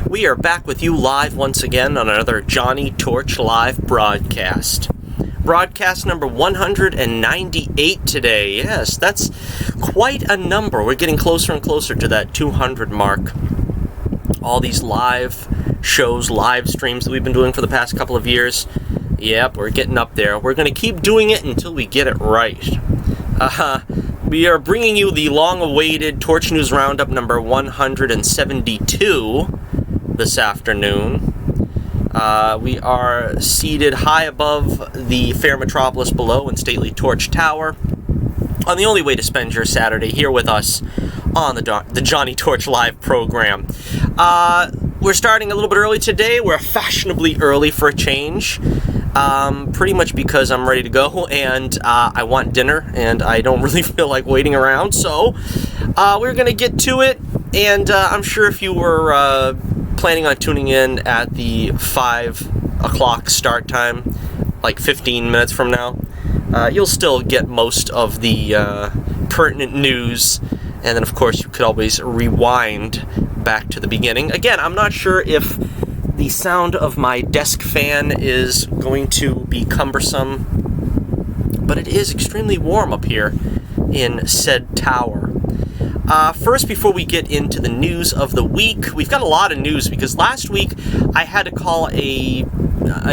We are back with you live once again on another Johnnie Torch live broadcast. Broadcast number 198 today. Yes, that's quite a number. We're getting closer and closer to that 200 mark. All these live shows, live streams that we've been doing for the past couple of years. Yep, we're getting up there. We're going to keep doing it until we get it right. We are bringing you the long-awaited Torch News Roundup number 172 this afternoon. We are seated high above the fair metropolis below in stately Torch Tower on the only way to spend your Saturday here with us on the Johnnie Torch Live program. We're starting a little bit early today. We're fashionably early for a change. Pretty much because I'm ready to go and I want dinner and I don't really feel like waiting around. So we're going to get to it. And I'm sure if you were planning on tuning in at the 5 o'clock start time, like 15 minutes from now, you'll still get most of the pertinent news. And then, of course, you could always rewind back to the beginning. Again, I'm not sure if the sound of my desk fan is going to be cumbersome, but it is extremely warm up here in said tower. First, before we get into the news of the week, we've got a lot of news because last week I had to call a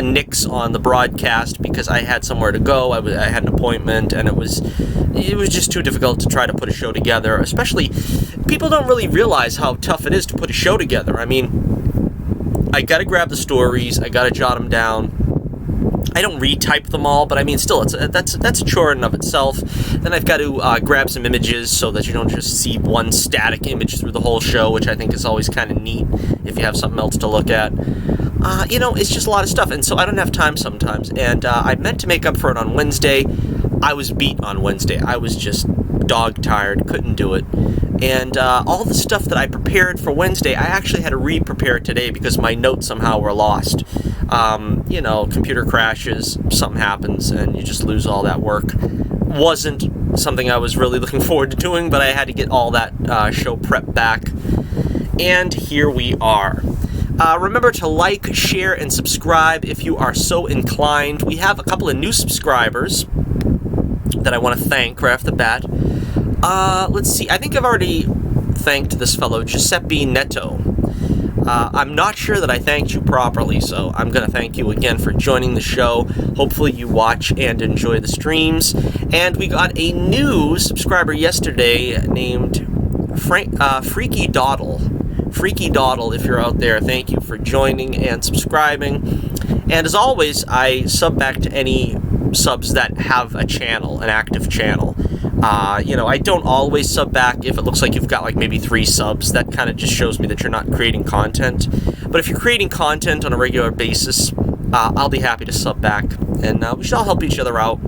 nix on the broadcast because I had somewhere to go. I had an appointment, and it was just too difficult to try to put a show together. Especially, people don't really realize how tough it is to put a show together. I mean, I gotta grab the stories, I gotta jot them down. I don't retype them all, but I mean, still, that's a chore in and of itself. Then I've got to grab some images so that you don't just see one static image through the whole show, which I think is always kind of neat if you have something else to look at. It's just a lot of stuff, and so I don't have time sometimes. And I meant to make up for it on Wednesday. I was beat on Wednesday. I was just dog-tired, couldn't do it. And all the stuff that I prepared for Wednesday, I actually had to re-prepare today because my notes somehow were lost. Computer crashes, something happens, and you just lose all that work. Wasn't something I was really looking forward to doing, but I had to get all that show prep back. And here we are. Remember to like, share, and subscribe if you are so inclined. We have a couple of new subscribers that I want to thank right off the bat. Let's see. I think I've already thanked this fellow, Giuseppe Neto. I'm not sure that I thanked you properly, so I'm going to thank you again for joining the show. Hopefully you watch and enjoy the streams. And we got a new subscriber yesterday named Freaky Dawdle. Freaky Dawdle, if you're out there, thank you for joining and subscribing. And as always, I sub back to any subs that have a channel, an active channel. I don't always sub back if it looks like you've got like maybe 3 subs. That kind of just shows me that you're not creating content. But if you're creating content on a regular basis, I'll be happy to sub back. And we should all help each other out.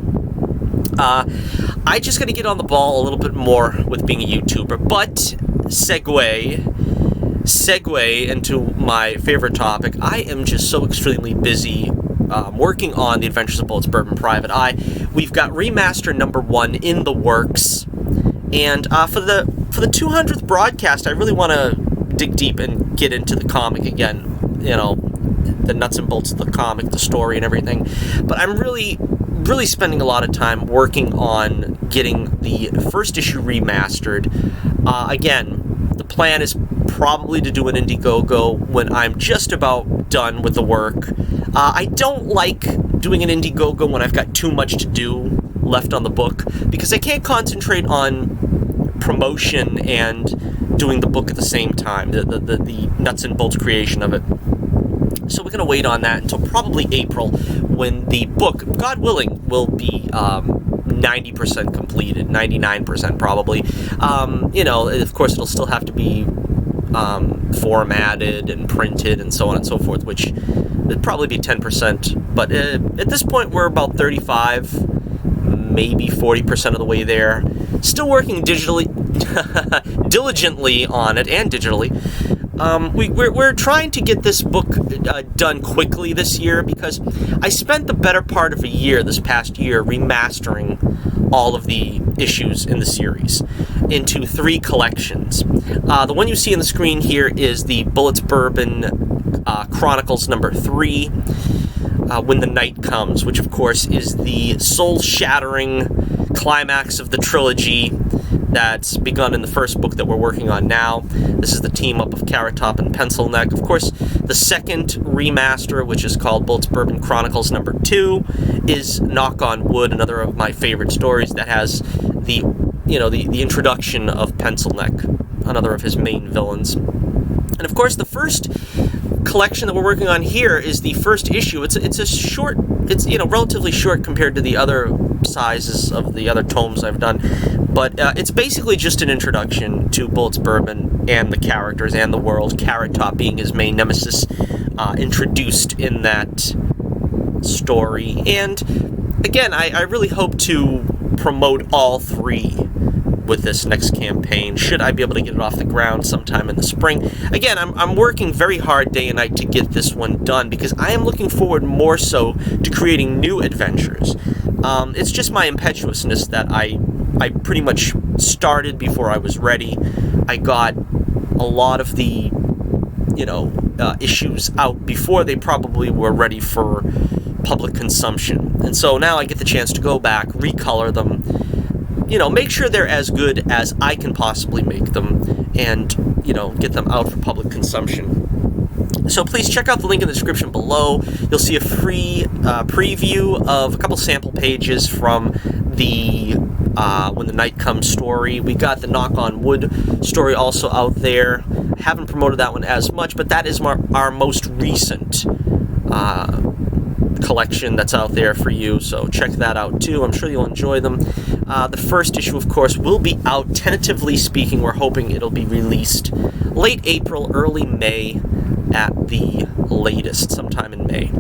I just got to get on the ball a little bit more with being a YouTuber. But segue into my favorite topic. I am just so extremely busy working on The Adventures of Bullet's Bourbon Private Eye. We've got remaster number 1 in the works, and for the 200th broadcast, I really want to dig deep and get into the comic again. The nuts and bolts of the comic, the story, and everything. But I'm really spending a lot of time working on getting the first issue remastered. Again, the plan is probably to do an Indiegogo when I'm just about done with the work. I don't like doing an Indiegogo when I've got too much to do left on the book, because I can't concentrate on promotion and doing the book at the same time, the nuts and bolts creation of it. So we're going to wait on that until probably April, when the book, God willing, will be 90% completed, 99% probably. Of course, it'll still have to be formatted and printed and so on and so forth, which would probably be 10%. But at this point, we're about 35, maybe 40% of the way there. Still working diligently on it, and digitally. We're trying to get this book done quickly this year, because I spent the better part of a year this past year remastering all of the issues in the series. into 3 collections. The one you see on the screen here is the Bullets Bourbon Chronicles number 3, When the Night Comes, which of course is the soul-shattering climax of the trilogy that's begun in the first book that we're working on now. This is the team-up of Carrot Top and Pencil Neck. Of course, the second remaster, which is called Bullets Bourbon Chronicles number 2, is Knock on Wood, another of my favorite stories that has the introduction of Pencil Neck, another of his main villains. And of course, the first collection that we're working on here is the first issue. It's a short, it's relatively short compared to the other sizes of the other tomes I've done, but it's basically just an introduction to Bullets Bourbon and the characters and the world, Carrot Top being his main nemesis, introduced in that story. And again, I really hope to promote all 3 with this next campaign, should I be able to get it off the ground sometime in the spring. Again, I'm working very hard day and night to get this one done, because I am looking forward more so to creating new adventures. It's just my impetuousness that I pretty much started before I was ready. I got a lot of the, issues out before they probably were ready for public consumption. And so now I get the chance to go back, recolor them, make sure they're as good as I can possibly make them, and, get them out for public consumption. So please check out the link in the description below. You'll see a free preview of a couple sample pages from the When the Night Comes story. We got the Knock on Wood story also out there. Haven't promoted that one as much, but that is our most recent collection that's out there for you, so check that out too. I'm sure you'll enjoy them. The first issue, of course, will be out, tentatively speaking. We're hoping it'll be released late April, early May at the latest, sometime in May.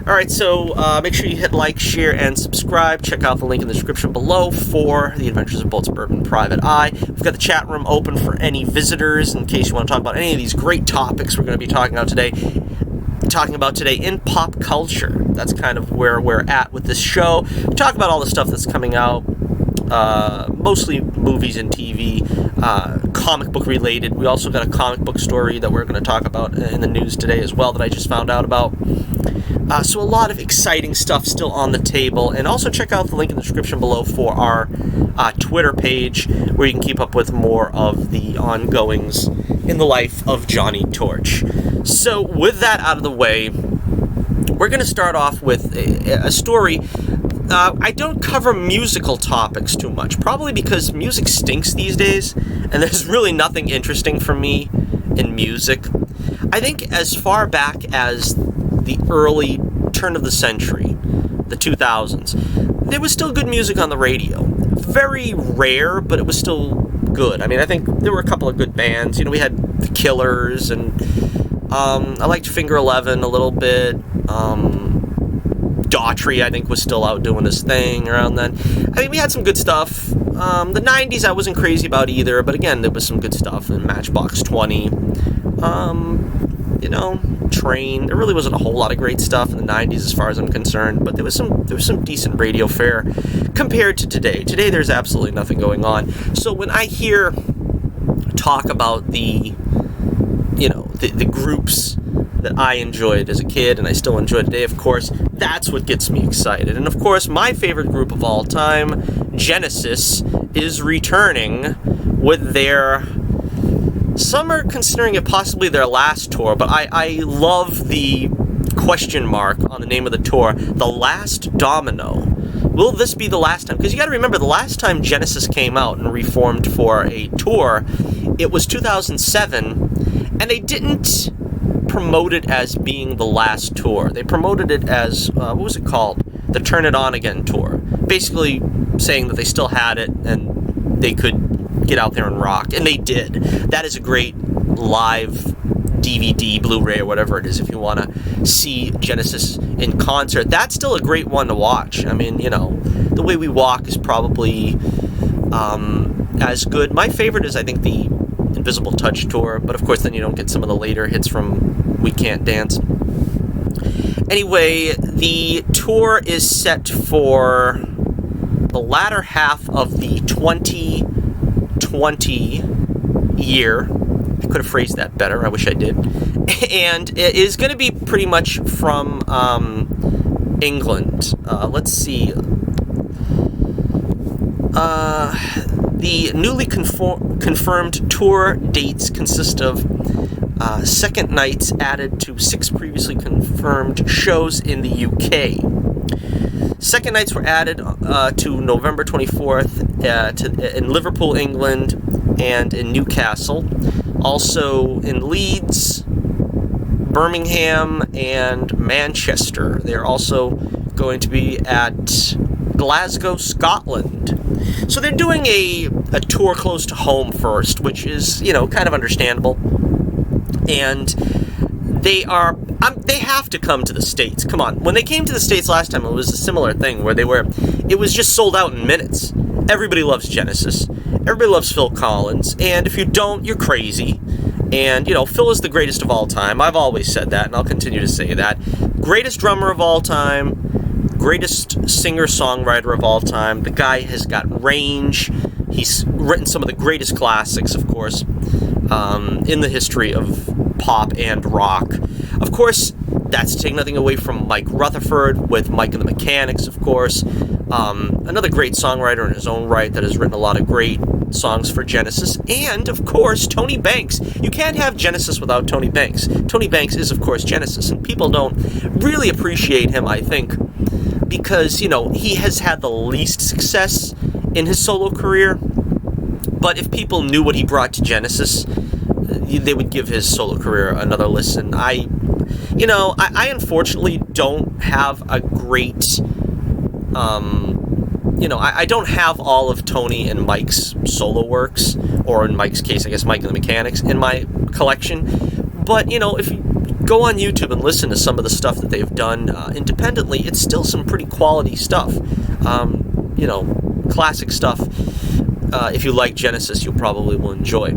Alright, so make sure you hit like, share, and subscribe. Check out the link in the description below for The Adventures of Bullets Bourbon Private Eye. We've got the chat room open for any visitors in case you want to talk about any of these great topics we're going to be talking about today in pop culture. That's kind of where we're at with this show. We talk about all the stuff that's coming out, mostly movies and TV, comic book related. We also got a comic book story that we're going to talk about in the news today as well that I just found out about. So a lot of exciting stuff still on the table. And also check out the link in the description below for our Twitter page, where you can keep up with more of the ongoings in the life of Johnny Torch. So with that out of the way, we're going to start off with a story. I don't cover musical topics too much, probably because music stinks these days, and there's really nothing interesting for me in music. I think as far back as the early turn of the century, the 2000s, there was still good music on the radio. Very rare, but it was still good. I mean, I think there were a couple of good bands. We had The Killers, and I liked Finger 11 a little bit. Daughtry, I think, was still out doing his thing around then. I mean, we had some good stuff. The 90s I wasn't crazy about either, but again, there was some good stuff. And Matchbox 20, Train. There really wasn't a whole lot of great stuff in the 90s as far as I'm concerned, but there was some decent radio fare compared to today. Today there's absolutely nothing going on. So when I hear talk about the groups that I enjoyed as a kid and I still enjoy today, of course, that's what gets me excited. And of course, my favorite group of all time, Genesis, is returning with their... Some are considering it possibly their last tour, but I love the question mark on the name of the tour, The Last Domino. Will this be the last time? Because you got to remember, the last time Genesis came out and reformed for a tour, it was 2007, and they didn't promote it as being the last tour. They promoted it as, what was it called? The Turn It On Again tour. Basically saying that they still had it and they could get out there and rock, and they did. That is a great live DVD, Blu-ray, or whatever it is, if you want to see Genesis in concert. That's still a great one to watch. I mean, The Way We Walk is probably as good. My favorite is, I think, the Invisible Touch tour, but of course then you don't get some of the later hits from We Can't Dance. Anyway, the tour is set for the latter half of the 2020 2020 year. I could have phrased that better. I wish I did. And it is going to be pretty much from England. Let's see. The newly confirmed tour dates consist of second nights added to 6 previously confirmed shows in the UK. Second nights were added to November 24th in Liverpool, England, and in Newcastle. Also in Leeds, Birmingham, and Manchester. They're also going to be at Glasgow, Scotland. So they're doing a tour close to home first, which is, kind of understandable. And they have to come to the States. Come on. When they came to the States last time, it was a similar thing where it was just sold out in minutes. Everybody loves Genesis. Everybody loves Phil Collins. And if you don't, you're crazy. And, Phil is the greatest of all time. I've always said that, and I'll continue to say that. Greatest drummer of all time. Greatest singer-songwriter of all time. The guy has got range. He's written some of the greatest classics, of course, in the history of pop and rock. Of course, that's taking nothing away from Mike Rutherford with Mike and the Mechanics, of course. Another great songwriter in his own right that has written a lot of great songs for Genesis. And, of course, Tony Banks. You can't have Genesis without Tony Banks. Tony Banks is, of course, Genesis. And people don't really appreciate him, I think, because, he has had the least success in his solo career. But if people knew what he brought to Genesis, they would give his solo career another listen. I unfortunately don't have a great, I don't have all of Tony and Mike's solo works, or in Mike's case, I guess Mike and the Mechanics, in my collection. But, if you go on YouTube and listen to some of the stuff that they've done independently, it's still some pretty quality stuff. Classic stuff. If you like Genesis, you probably will enjoy.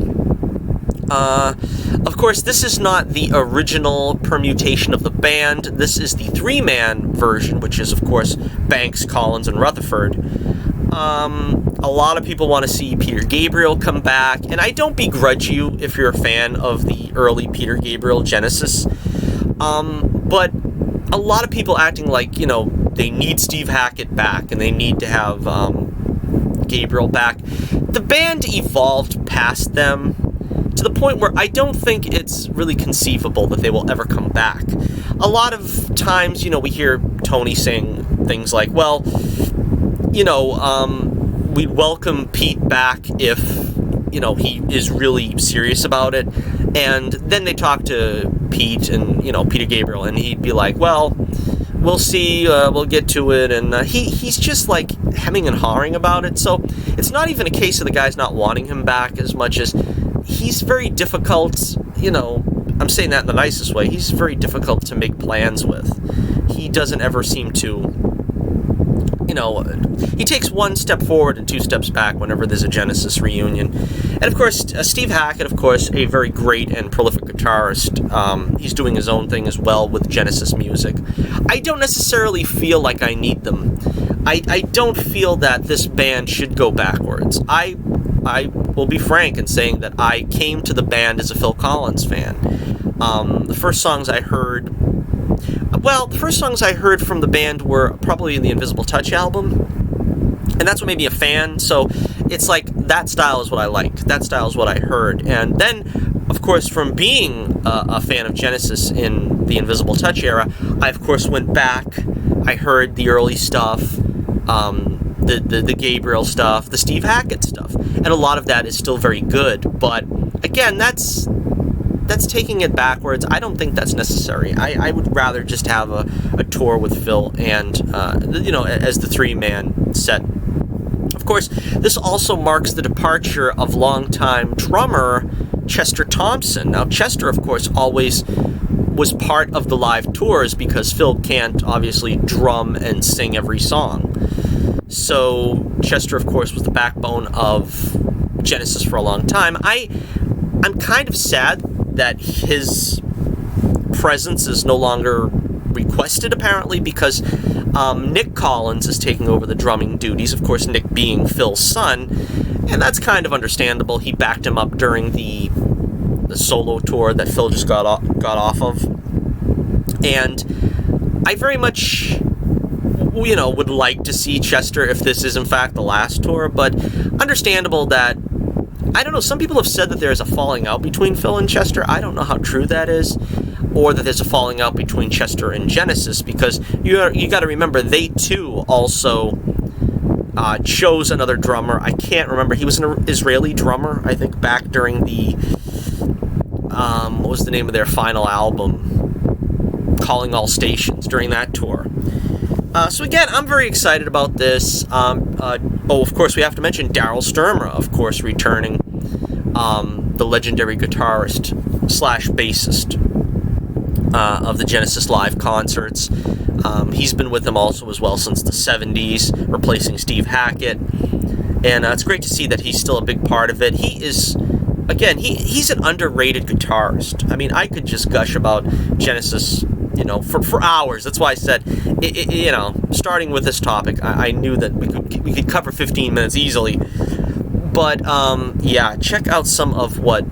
Of course, this is not the original permutation of the band. This is the 3-man version, which is, of course, Banks, Collins, and Rutherford. A lot of people want to see Peter Gabriel come back, and I don't begrudge you if you're a fan of the early Peter Gabriel Genesis. But a lot of people acting like, they need Steve Hackett back, and they need to have Gabriel back. The band evolved past them to the point where I don't think it's really conceivable that they will ever come back. A lot of times, we hear Tony saying things like, well, we'd welcome Pete back if, he is really serious about it. And then they talk to Pete and, Peter Gabriel, and he'd be like, well, we'll see, we'll get to it, and he's just, like, hemming and hawing about it. So it's not even a case of the guys not wanting him back as much as he's very difficult, I'm saying that in the nicest way, he's very difficult to make plans with. He doesn't ever seem to, he takes one step forward and 2 steps back whenever there's a Genesis reunion. And of course, Steve Hackett, of course, a very great and prolific guitarist. He's doing his own thing as well with Genesis music. I don't necessarily feel like I need them. I don't feel that this band should go backwards. I will be frank in saying that I came to the band as a Phil Collins fan. The first songs I heard from the band were probably the Invisible Touch album, and that's what made me a fan. So it's like, that style is what I like. That style is what I heard. And then, of course, from being a fan of Genesis in the Invisible Touch era, I, of course, went back. I heard the early stuff, the Gabriel stuff, the Steve Hackett stuff, and a lot of that is still very good. But again, that's taking it backwards. I don't think that's necessary. I would rather just have a tour with Phil and as the 3-man set. Of course, this also marks the departure of longtime drummer Chester Thompson. Now, Chester, of course, always was part of the live tours because Phil can't obviously drum and sing every song. So Chester, of course, was the backbone of Genesis for a long time. I'm kind of sad that his presence is no longer requested, apparently, because Nick Collins is taking over the drumming duties, of course, Nick being Phil's son, and that's kind of understandable. He backed him up during the solo tour that Phil just got off of. And I very much, would like to see Chester if this is in fact the last tour, but understandable that, I don't know, some people have said that there's a falling out between Phil and Chester. I don't know how true that is, or that there's a falling out between Chester and Genesis, because you got to remember, they too also chose another drummer. I can't remember. He was an Israeli drummer, I think, back during the, what was the name of their final album? Calling All Stations, during that tour. So again, I'm very excited about this. Of course, we have to mention Daryl Sturmer, of course, returning, the legendary guitarist / bassist of the Genesis live concerts. He's been with them also as well since the 70s, replacing Steve Hackett. And it's great to see that he's still a big part of it. He is, again, he's an underrated guitarist. I mean, I could just gush about Genesis, for hours. That's why I said, starting with this topic, I knew that we could cover 15 minutes easily. But, check out some of what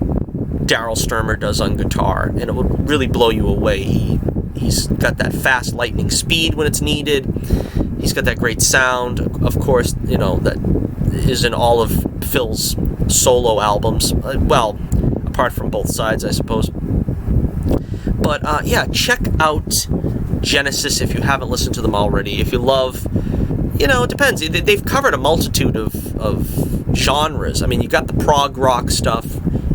Daryl Sturmer does on guitar, and it will really blow you away. He's got that fast lightning speed when it's needed. He's got that great sound, of course, that is in all of Phil's solo albums. Well, apart from both sides, I suppose. But, check out Genesis if you haven't listened to them already. If you love, it depends. They've covered a multitude of genres. I mean, you got the prog rock stuff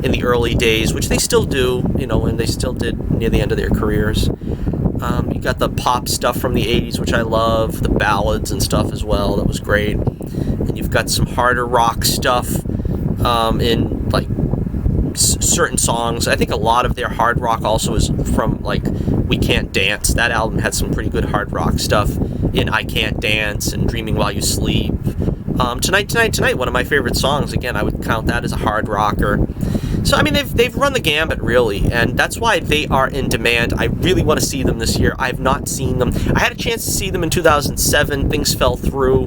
in the early days, which they still do, and they still did near the end of their careers. You got the pop stuff from the 80s, which I love, the ballads and stuff as well. That was great. And you've got some harder rock stuff in, like, certain songs. I think a lot of their hard rock also is from, like, We Can't Dance. That album had some pretty good hard rock stuff in I Can't Dance and Dreaming While You Sleep. Tonight, one of my favorite songs. Again, I would count that as a hard rocker. So, I mean, they've run the gambit, really, and that's why they are in demand. I really want to see them this year. I've not seen them. I had a chance to see them in 2007. Things fell through,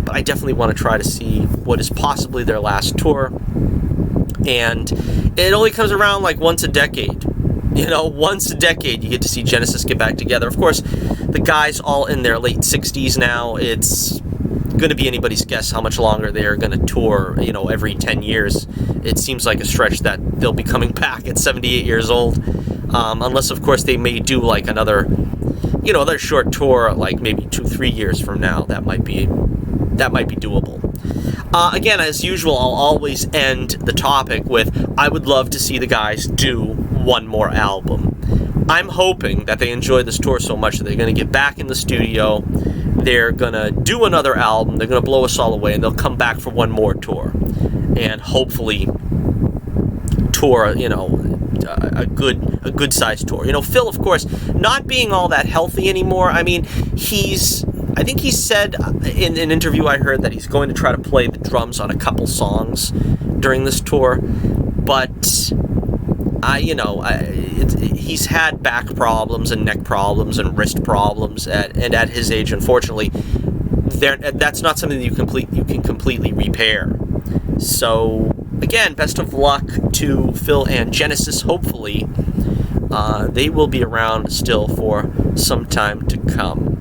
but I definitely want to try to see what is possibly their last tour. And it only comes around like once a decade. Once a decade you get to see Genesis get back together. Of course, the guys all in their late 60s now. It's going to be anybody's guess how much longer they're going to tour, every 10 years. It seems like a stretch that they'll be coming back at 78 years old. Unless, of course, they may do like another short tour, like maybe 2-3 years from now. That might be doable. Again, as usual, I'll always end the topic with, I would love to see the guys do one more album. I'm hoping that they enjoy this tour so much that they're going to get back in the studio, they're going to do another album, they're going to blow us all away, and they'll come back for one more tour. And hopefully tour, a good-sized tour. Phil, of course, not being all that healthy anymore. I mean, I think he said in an interview I heard that he's going to try to play the drums on a couple songs during this tour, but he's had back problems and neck problems and wrist problems, and at his age, unfortunately, that's not something that you can completely repair. So again, best of luck to Phil and Genesis. Hopefully, they will be around still for some time to come.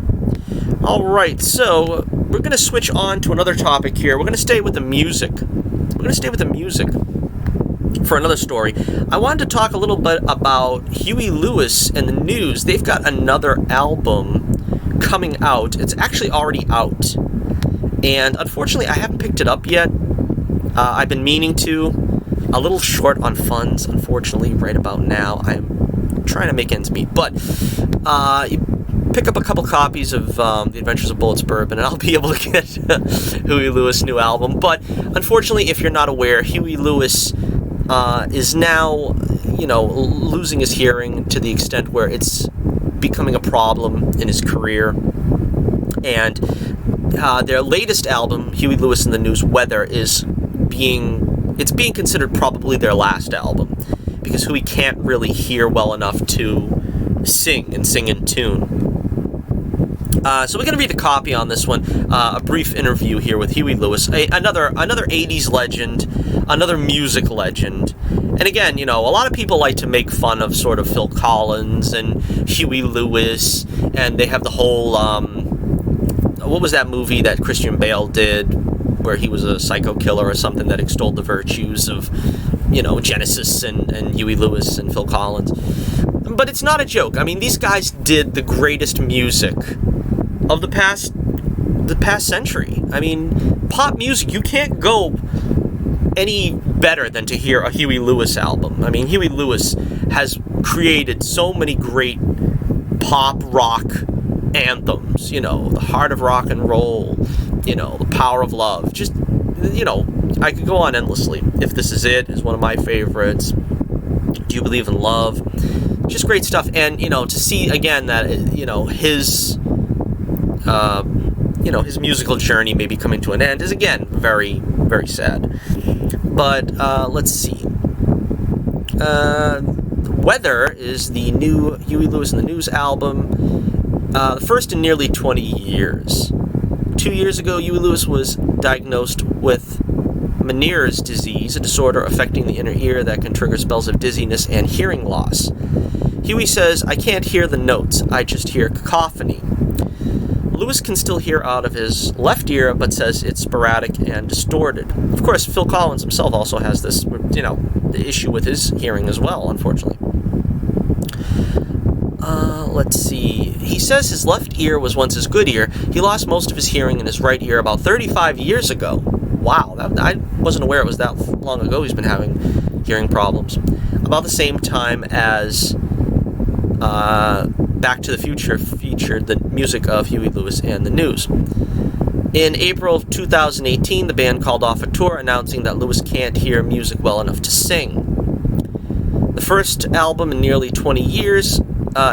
Alright, so we're going to switch on to another topic here. We're going to stay with the music. For another story. I wanted to talk a little bit about Huey Lewis and the News. They've got another album coming out. It's actually already out. And unfortunately, I haven't picked it up yet. I've been meaning to. A little short on funds, unfortunately, right about now. I'm trying to make ends meet. But pick up a couple copies of The Adventures of Bullets Bourbon, and I'll be able to get Huey Lewis' new album. But unfortunately, if you're not aware, Huey Lewis is now, losing his hearing to the extent where it's becoming a problem in his career. And their latest album, Huey Lewis and the News, Weather, is being considered probably their last album, because Huey can't really hear well enough to sing in tune. So we're going to read a copy on this one, a brief interview here with Huey Lewis, another 80s legend, another music legend. And again, you know, a lot of people like to make fun of sort of Phil Collins and Huey Lewis, and they have the whole, what was that movie that Christian Bale did, where he was a psycho killer or something that extolled the virtues of, you know, Genesis and Huey Lewis and Phil Collins. But it's not a joke. I mean, these guys did the greatest music of the past century. I mean, pop music, you can't go any better than to hear a Huey Lewis album. I mean, Huey Lewis has created so many great pop rock anthems, you know, The Heart of Rock and Roll, you know, The Power of Love. Just, you know, I could go on endlessly. If This Is It is one of my favorites. Do You Believe in Love? Just great stuff. And, you know, to see again that, you know, his musical journey may be coming to an end is, again, very, very sad. But let's see. Weather is the new Huey Lewis and the News album, the first in nearly 20 years. 2 years ago, Huey Lewis was diagnosed with Meniere's disease, a disorder affecting the inner ear that can trigger spells of dizziness and hearing loss. Huey says, "I can't hear the notes, I just hear cacophony." Lewis can still hear out of his left ear, but says it's sporadic and distorted. Of course, Phil Collins himself also has this, you know, the issue with his hearing as well, unfortunately. Let's see. He says his left ear was once his good ear. He lost most of his hearing in his right ear about 35 years ago. Wow, I wasn't aware it was that long ago he's been having hearing problems. About the same time as Back to the Future featured the music of Huey Lewis and the News. In April of 2018, the band called off a tour announcing that Lewis can't hear music well enough to sing. The first album in nearly 20 years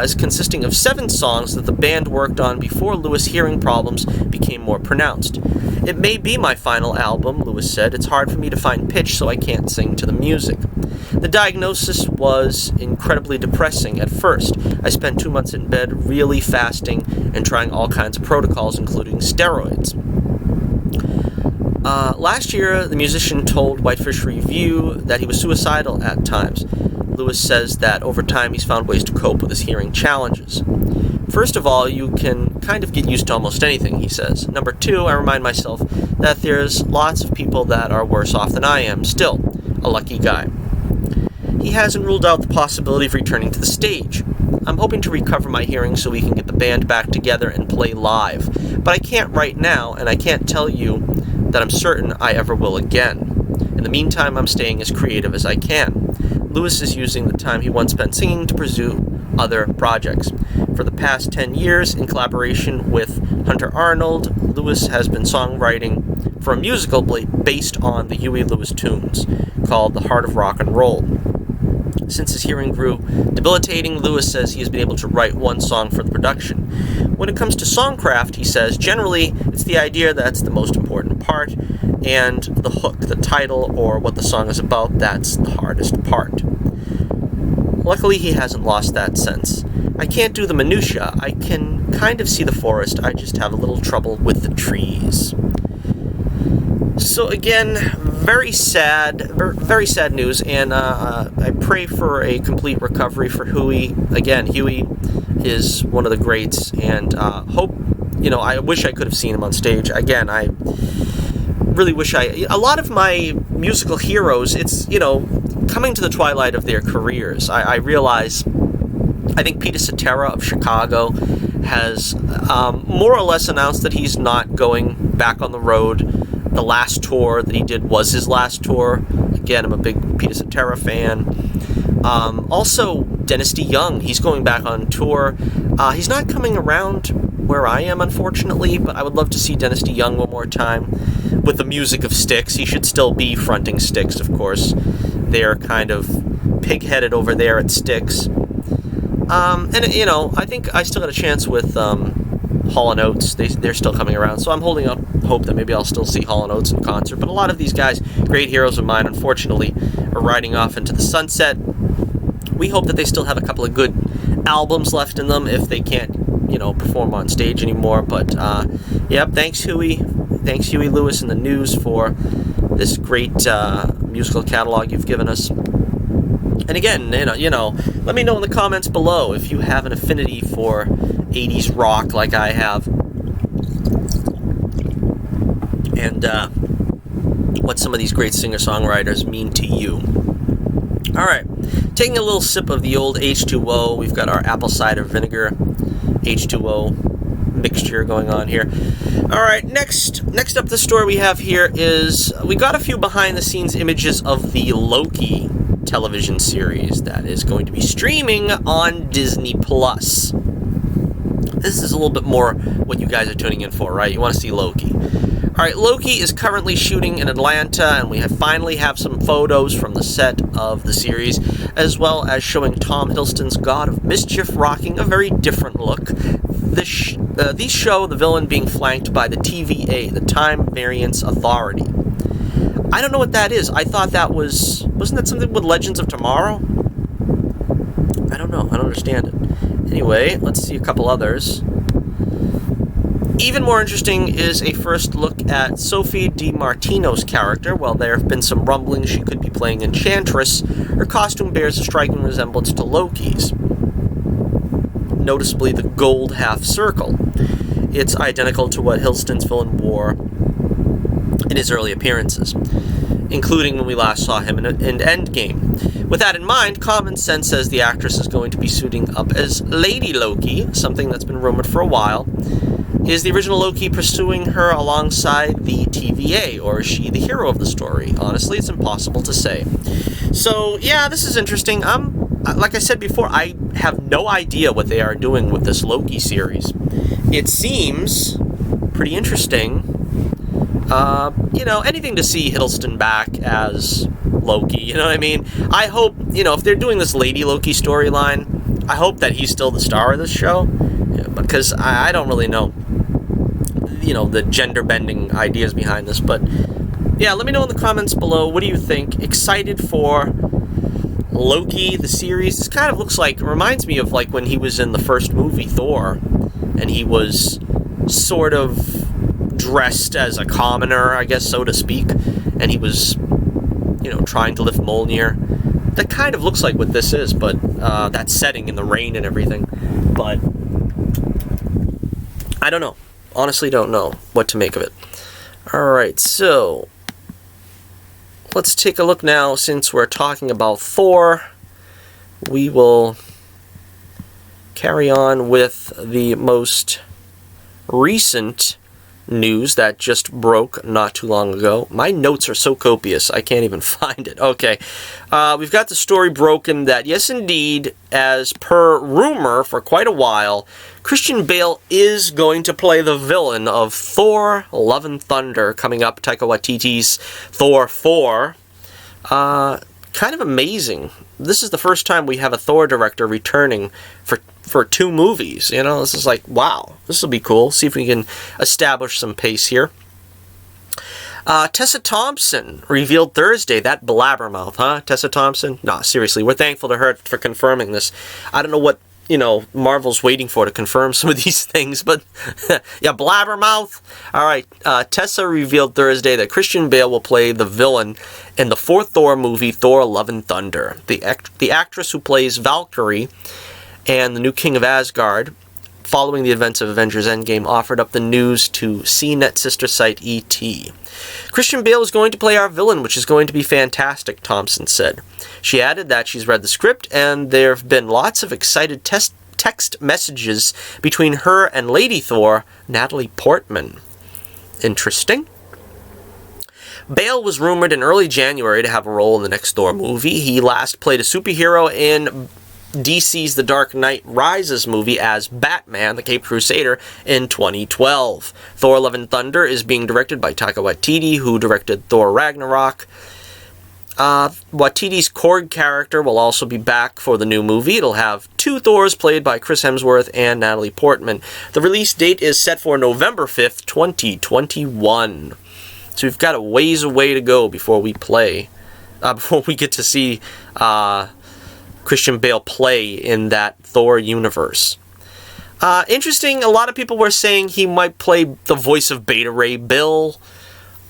is consisting of 7 songs that the band worked on before Lewis' hearing problems became more pronounced. "It may be my final album," Lewis said. "It's hard for me to find pitch, so I can't sing to the music." The diagnosis was incredibly depressing at first. "I spent 2 months in bed, really fasting, and trying all kinds of protocols, including steroids." Last year, the musician told Whitefish Review that he was suicidal at times. Lewis says that over time he's found ways to cope with his hearing challenges. "First of all, you can kind of get used to almost anything," he says. "Number 2, I remind myself that there's lots of people that are worse off than I am. Still, a lucky guy." He hasn't ruled out the possibility of returning to the stage. "I'm hoping to recover my hearing so we can get the band back together and play live. But I can't right now, and I can't tell you that I'm certain I ever will again. In the meantime, I'm staying as creative as I can." Lewis is using the time he once spent singing to pursue other projects. For the past 10 years, in collaboration with Hunter Arnold, Lewis has been songwriting for a musical based on the Huey Lewis tunes, called The Heart of Rock and Roll. Since his hearing grew debilitating, Lewis says he has been able to write one song for the production. When it comes to songcraft, he says, generally, it's the idea that's the most important part, and the hook, the title, or what the song is about, that's the hardest part. Luckily, he hasn't lost that sense. "I can't do the minutiae. I can kind of see the forest. I just have a little trouble with the trees." So again, very sad news, and I pray for a complete recovery for Huey. Again, Huey is one of the greats, and hope, you know, I wish I could have seen him on stage. Again, I really wish a lot of my musical heroes, it's, you know, coming to the twilight of their careers. I realize, I think Peter Cetera of Chicago has more or less announced that he's not going back on the road. The last tour that he did was his last tour. Again, I'm a big Peter Cetera fan. Also, Dennis DeYoung, he's going back on tour. He's not coming around where I am, unfortunately, but I would love to see Dennis DeYoung one more time with the music of Styx. He should still be fronting Styx, of course. They're kind of pig-headed over there at Styx. And, you know, I think I still got a chance with Hall & Oates. They're still coming around, so I'm holding out hope that maybe I'll still see Hall & Oates in concert. But a lot of these guys, great heroes of mine, unfortunately, are riding off into the sunset. We hope that they still have a couple of good albums left in them if they can't perform on stage anymore. But yep, thanks Huey Lewis and the News for this great musical catalog you've given us. And again, let me know in the comments below if you have an affinity for 80s rock like I have, and what some of these great singer-songwriters mean to you. Alright, taking a little sip of the old H2O. We've got our apple cider vinegar H2O mixture going on here. Alright, next up the story we have here is, we got a few behind-the-scenes images of the Loki television series that is going to be streaming on Disney+. This is a little bit more what you guys are tuning in for, right? You want to see Loki. Alright, Loki is currently shooting in Atlanta, and we finally have some photos from the set of the series, as well as showing Tom Hiddleston's God of Mischief rocking a very different look. These show the villain being flanked by the TVA, the Time Variance Authority. I don't know what that is. I thought that wasn't that something with Legends of Tomorrow? I don't know. I don't understand it. Anyway, let's see a couple others. Even more interesting is a first look at Sophie DiMartino's character. While there have been some rumblings she could be playing Enchantress, her costume bears a striking resemblance to Loki's. Noticeably the gold half circle. It's identical to what Hiddleston's villain wore in his early appearances, including when we last saw him in Endgame. With that in mind, common sense says the actress is going to be suiting up as Lady Loki, something that's been rumored for a while. Is the original Loki pursuing her alongside the TVA, or is she the hero of the story? Honestly, it's impossible to say. So, yeah, this is interesting. Like I said before, I have no idea what they are doing with this Loki series. It seems pretty interesting. Anything to see Hiddleston back as Loki, you know what I mean? I hope, if they're doing this Lady Loki storyline, I hope that he's still the star of this show, because I don't really know, the gender-bending ideas behind this, but yeah, let me know in the comments below, what do you think? Excited for Loki, the series? This kind of reminds me of like when he was in the first movie, Thor, and he was sort of dressed as a commoner, I guess, so to speak, and he was, trying to lift Mjolnir. That kind of looks like what this is, but that setting in the rain and everything. But I don't know. Honestly, don't know what to make of it. Alright, so let's take a look now. Since we're talking about Thor, we will carry on with the most recent news that just broke not too long ago. My notes are so copious, I can't even find it. Okay, we've got the story broken that, yes indeed, as per rumor for quite a while, Christian Bale is going to play the villain of Thor: Love and Thunder, coming up, Taika Waititi's Thor 4. Kind of amazing. This is the first time we have a Thor director returning for 2 movies. This is like, wow, this will be cool. See if we can establish some pace here. Tessa Thompson revealed Thursday, that blabbermouth, huh? Tessa Thompson? No, seriously, we're thankful to her for confirming this. I don't know what, Marvel's waiting for to confirm some of these things, but yeah, blabbermouth. Alright, Tessa revealed Thursday that Christian Bale will play the villain in the 4th Thor movie, Thor: Love and Thunder. The actress who plays Valkyrie and the new King of Asgard, following the events of Avengers Endgame, offered up the news to CNET sister site ET. Christian Bale is going to play our villain, which is going to be fantastic, Thompson said. She added that she's read the script, and there have been lots of excited text messages between her and Lady Thor, Natalie Portman. Interesting. Bale was rumored in early January to have a role in the next Thor movie. He last played a superhero in DC's The Dark Knight Rises movie as Batman, the Caped Crusader, in 2012. Thor: Love and Thunder is being directed by Taika Waititi, who directed Thor Ragnarok. Waititi's Korg character will also be back for the new movie. It'll have 2 Thors played by Chris Hemsworth and Natalie Portman. The release date is set for November 5th, 2021. So we've got a ways away to go before we get to see Christian Bale play in that Thor universe. Interesting, a lot of people were saying he might play the voice of Beta Ray Bill.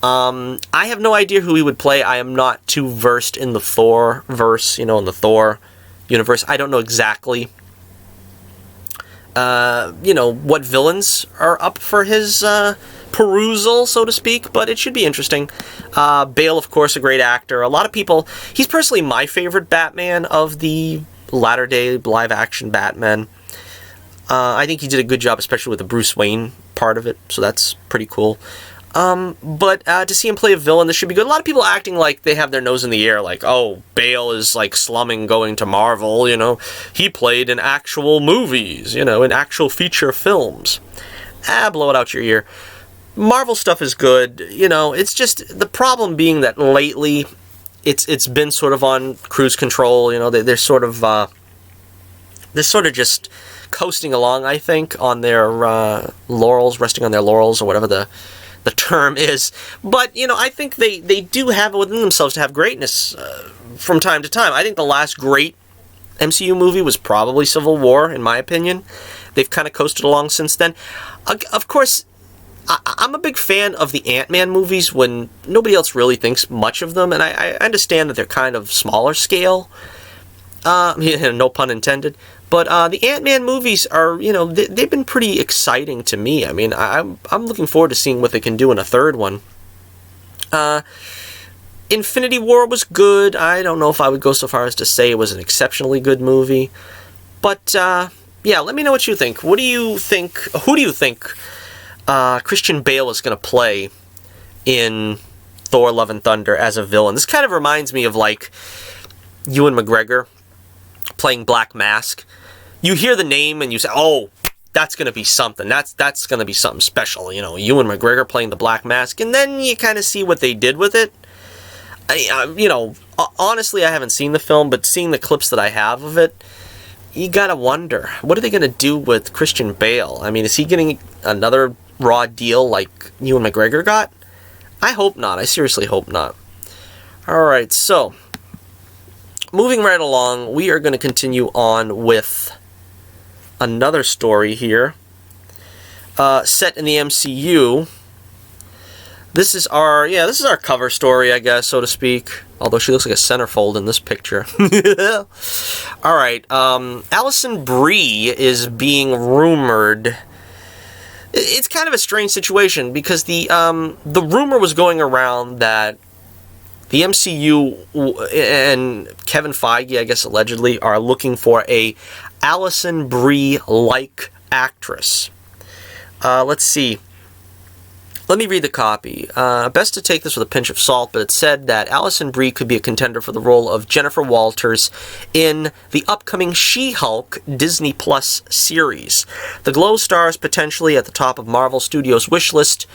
I have no idea who he would play. I am not too versed in the Thor verse, in the Thor universe. I don't know exactly, what villains are up for his perusal, so to speak, but it should be interesting. Bale, of course, a great actor. A lot of people, he's personally my favorite Batman of the latter-day live-action Batman. I think he did a good job, especially with the Bruce Wayne part of it, so that's pretty cool. But to see him play a villain, this should be good. A lot of people acting like they have their nose in the air, like, oh, Bale is, like, slumming going to Marvel, He played in actual movies, in actual feature films. Blow it out your ear. Marvel stuff is good, it's just, the problem being that lately, it's been sort of on cruise control, they're sort of just coasting along, I think, on their laurels, resting on their laurels, or whatever the term is. But, I think they do have it within themselves to have greatness from time to time. I think the last great MCU movie was probably Civil War, in my opinion. They've kind of coasted along since then. Of course, I'm a big fan of the Ant-Man movies when nobody else really thinks much of them, and I understand that they're kind of smaller scale. No pun intended. But the Ant-Man movies are, they've been pretty exciting to me. I mean, I'm looking forward to seeing what they can do in a third one. Infinity War was good. I don't know if I would go so far as to say it was an exceptionally good movie. But, yeah, let me know what you think. What do you think, who do you think Christian Bale is going to play in Thor: Love and Thunder as a villain? This kind of reminds me of, like, Ewan McGregor playing Black Mask. You hear the name and you say, oh, that's going to be something. That's going to be something special, Ewan McGregor playing the Black Mask. And then you kind of see what they did with it. Honestly, I haven't seen the film, but seeing the clips that I have of it, you gotta wonder, what are they going to do with Christian Bale? I mean, is he getting another raw deal like Ewan McGregor got? I hope not. I seriously hope not. Alright, so moving right along, we are going to continue on with another story here, set in the MCU. This is our cover story, I guess, so to speak. Although she looks like a centerfold in this picture. Alright, Alison Brie is being rumored. It's kind of a strange situation, because the rumor was going around that the MCU and Kevin Feige, I guess allegedly, are looking for a Alison Brie-like actress. Let's see. Let me read the copy. Best to take this with a pinch of salt, but it said that Alison Brie could be a contender for the role of Jennifer Walters in the upcoming She-Hulk Disney Plus series. The Glow stars potentially at the top of Marvel Studios' wish list,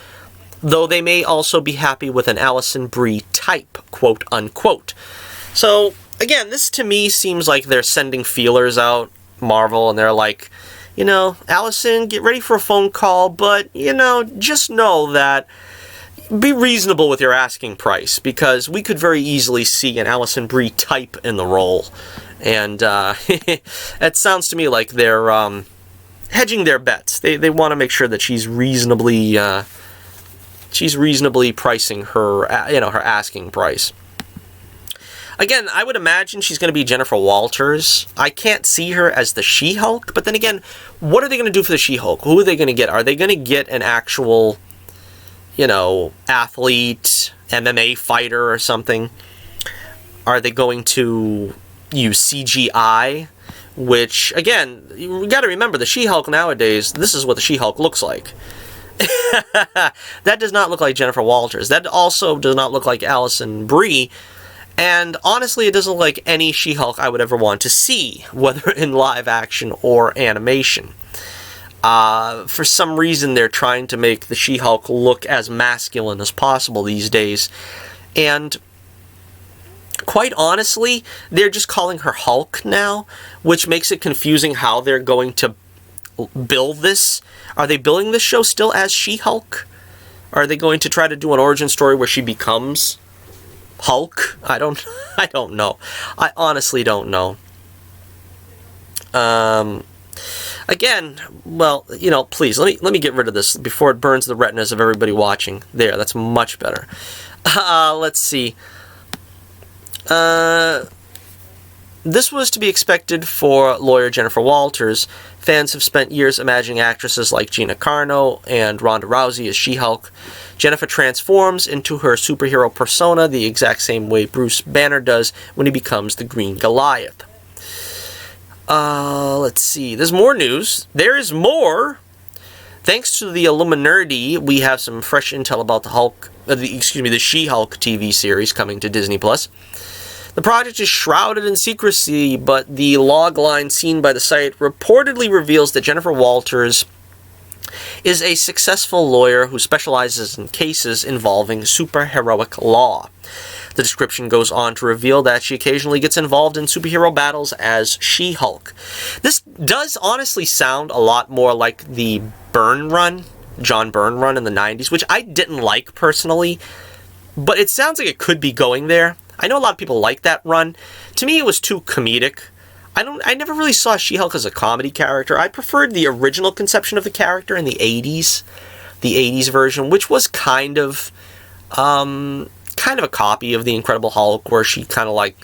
though they may also be happy with an Alison Brie type, quote-unquote. So, again, this to me seems like they're sending feelers out, Marvel, and they're like, Alison, get ready for a phone call, but, just know that, be reasonable with your asking price, because we could very easily see an Alison Brie type in the role. And, it sounds to me like they're, hedging their bets. They want to make sure that she's reasonably pricing her, her asking price. Again, I would imagine she's going to be Jennifer Walters. I can't see her as the She-Hulk, but then again, what are they going to do for the She-Hulk? Who are they going to get? Are they going to get an actual, athlete, MMA fighter or something? Are they going to use CGI? Which, again, you got to remember, the She-Hulk nowadays, this is what the She-Hulk looks like. That does not look like Jennifer Walters. That also does not look like Alison Brie. And honestly, it doesn't look like any She-Hulk I would ever want to see, whether in live action or animation. For some reason, they're trying to make the She-Hulk look as masculine as possible these days. And quite honestly, they're just calling her Hulk now, which makes it confusing how they're going to build this. Are they building this show still as She-Hulk? Are they going to try to do an origin story where she becomes Hulk? I don't know. I honestly don't know. Again, well, you know, please, let me get rid of this before it burns the retinas of everybody watching. There, that's much better. Let's see. This was to be expected for lawyer Jennifer Walters. Fans have spent years imagining actresses like Gina Carano and Ronda Rousey as She-Hulk. Jennifer transforms into her superhero persona the exact same way Bruce Banner does when he becomes the Green Goliath. Let's see. There's more news. There is more. Thanks to the Illuminati, we have some fresh intel about the She-Hulk TV series coming to Disney+. The project is shrouded in secrecy, but the log line seen by the site reportedly reveals that Jennifer Walters is a successful lawyer who specializes in cases involving superheroic law. The description goes on to reveal that she occasionally gets involved in superhero battles as She-Hulk. This does honestly sound a lot more like the Byrne run, John Byrne run in the 90s, which I didn't like personally, but it sounds like it could be going there. I know a lot of people like that run. To me, it was too comedic. I never really saw She-Hulk as a comedy character. I preferred the original conception of the character in the 80s. The 80s version, which was kind of a copy of the Incredible Hulk, where she kind of like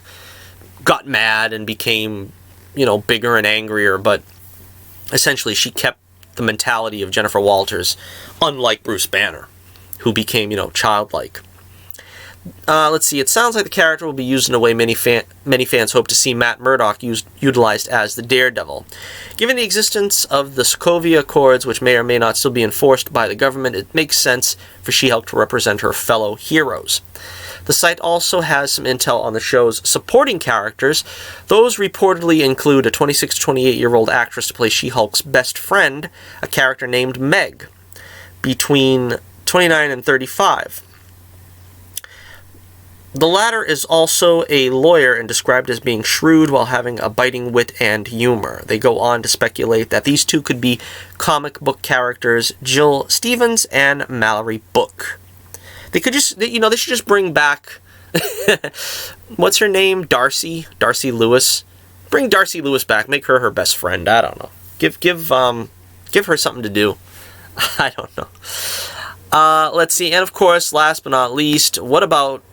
got mad and became, you know, bigger and angrier, but essentially she kept the mentality of Jennifer Walters, unlike Bruce Banner, who became, you know, childlike. Let's see, it sounds like the character will be used in a way many fans hope to see Matt Murdock utilized as the Daredevil. Given the existence of the Sokovia Accords, which may or may not still be enforced by the government, it makes sense for She-Hulk to represent her fellow heroes. The site also has some intel on the show's supporting characters. Those reportedly include a 26 to 28-year-old actress to play She-Hulk's best friend, a character named Meg, between 29 and 35. The latter is also a lawyer and described as being shrewd while having a biting wit and humor. They go on to speculate that these two could be comic book characters Jill Stevens and Mallory Book. They could just, you know, they should just bring back, what's her name? Darcy Lewis. Bring Darcy Lewis back. Make her best friend. I don't know. Give her something to do. I don't know. Let's see. And of course, last but not least, what about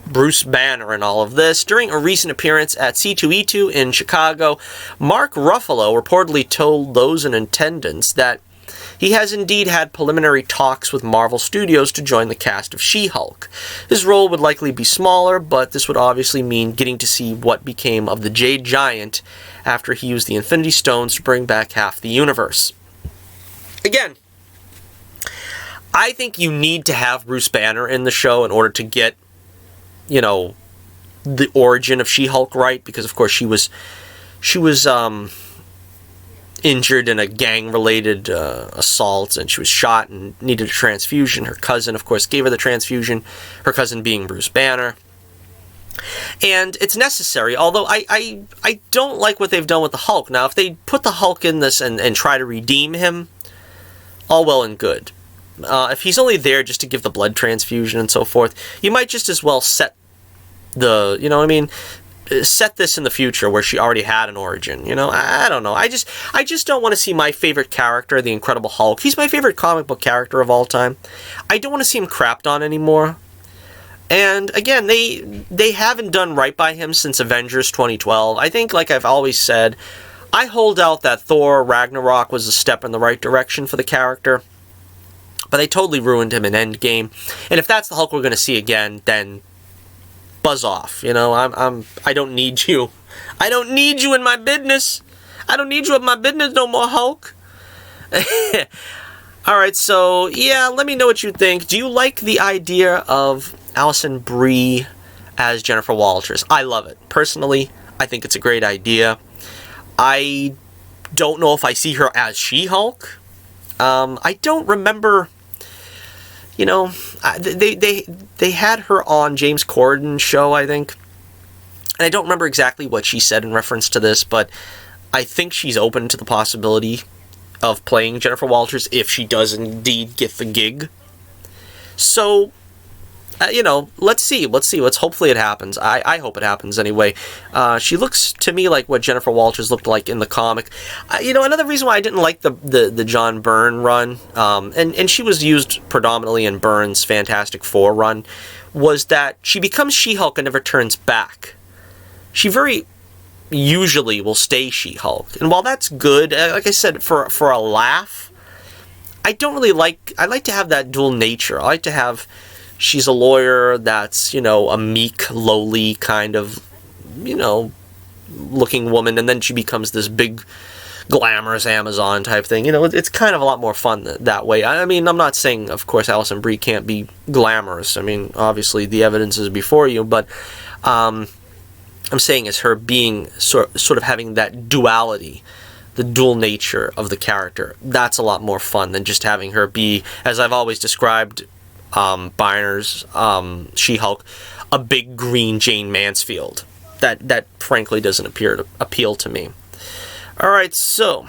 Bruce Banner and all of this? During a recent appearance at C2E2 in Chicago, Mark Ruffalo reportedly told those in attendance that he has indeed had preliminary talks with Marvel Studios to join the cast of She-Hulk. His role would likely be smaller, but this would obviously mean getting to see what became of the Jade Giant after he used the Infinity Stones to bring back half the universe. Again, I think you need to have Bruce Banner in the show in order to get, you know, the origin of She-Hulk right, because of course she was injured in a gang-related assault, and she was shot and needed a transfusion. Her cousin, of course, gave her the transfusion, her cousin being Bruce Banner. And it's necessary, although I don't like what they've done with the Hulk. Now, if they put the Hulk in this and try to redeem him, all well and good. If he's only there just to give the blood transfusion and so forth, you might just as well set the, you know what I mean, set this in the future where she already had an origin, you know? I don't know. I just don't want to see my favorite character, the Incredible Hulk. He's my favorite comic book character of all time. I don't want to see him crapped on anymore. And again, they haven't done right by him since Avengers 2012. I think, like I've always said, I hold out that Thor Ragnarok was a step in the right direction for the character, but they totally ruined him in Endgame. And if that's the Hulk we're going to see again, then buzz off. You know, I don't need you. I don't need you in my business. I don't need you in my business no more, Hulk. Alright, so, yeah, let me know what you think. Do you like the idea of Alison Brie as Jennifer Walters? I love it. Personally, I think it's a great idea. I don't know if I see her as She-Hulk. I don't remember, you know, they had her on James Corden's show, I think. And I don't remember exactly what she said in reference to this, but I think she's open to the possibility of playing Jennifer Walters if she does indeed get the gig. So, let's see. Let's hopefully it happens. I hope it happens anyway. She looks to me like what Jennifer Walters looked like in the comic. Another reason why I didn't like the John Byrne run, and she was used predominantly in Byrne's Fantastic Four run, was that she becomes She-Hulk and never turns back. She very usually will stay She-Hulk, and while that's good, like I said, for a laugh, I like to have that dual nature. I like to have. She's a lawyer that's, a meek, lowly kind of, looking woman, and then she becomes this big, glamorous Amazon type thing. It's kind of a lot more fun that way. I mean, I'm not saying, of course, Alison Brie can't be glamorous. I mean, obviously, the evidence is before you, but I'm saying is her being sort of having that duality, the dual nature of the character. That's a lot more fun than just having her be, as I've always described, Byner's She-Hulk, a big green Jane Mansfield. That frankly doesn't appeal to me. Alright, so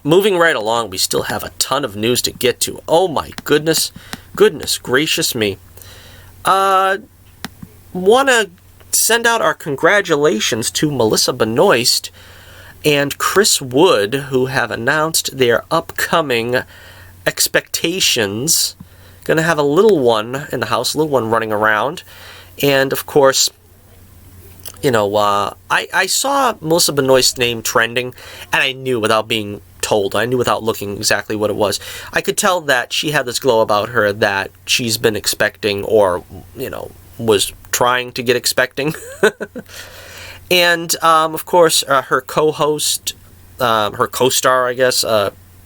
moving right along, we still have a ton of news to get to. Oh my goodness gracious me. Want to send out our congratulations to Melissa Benoist and Chris Wood, who have announced their upcoming Expectations. Going to have a little one in the house, a little one running around. And, of course, I saw Melissa Benoist's name trending, and I knew without being told. I knew without looking exactly what it was. I could tell that she had this glow about her that she's been expecting or, was trying to get expecting. And, of course, her co-host, her co-star, I guess,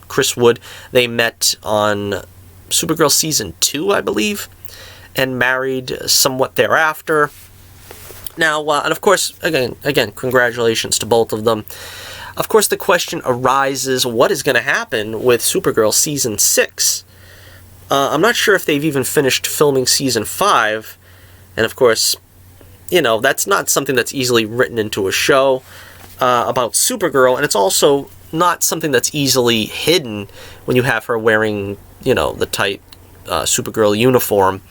Chris Wood, they met on Supergirl Season 2, I believe, and married somewhat thereafter. Now, and of course, again, congratulations to both of them. Of course, the question arises, what is going to happen with Supergirl Season 6? I'm not sure if they've even finished filming Season 5, and of course, that's not something that's easily written into a show about Supergirl, and it's also not something that's easily hidden when you have her wearing, the tight Supergirl uniform.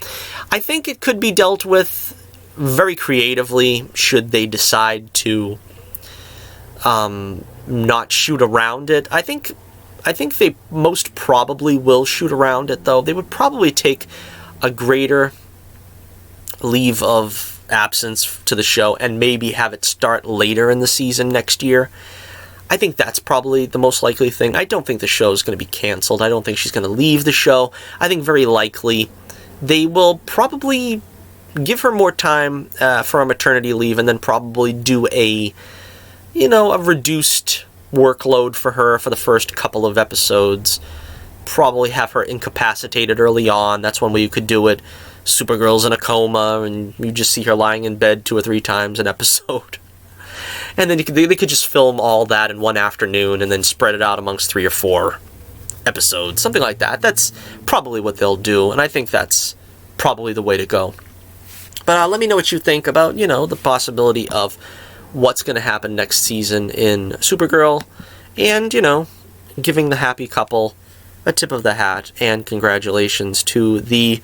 I think it could be dealt with very creatively should they decide to not shoot around it. I think they most probably will shoot around it, though. They would probably take a greater leave of absence to the show and maybe have it start later in the season next year. I think that's probably the most likely thing. I don't think the show is going to be canceled. I don't think she's going to leave the show. I think very likely they will probably give her more time for a maternity leave and then probably do a reduced workload for her for the first couple of episodes. Probably have her incapacitated early on. That's one way you could do it. Supergirl's in a coma and you just see her lying in bed 2 or 3 times an episode. And then they could just film all that in one afternoon and then spread it out amongst 3 or 4 episodes. Something like that. That's probably what they'll do, and I think that's probably the way to go. But let me know what you think about, the possibility of what's going to happen next season in Supergirl. And, giving the happy couple a tip of the hat and congratulations to the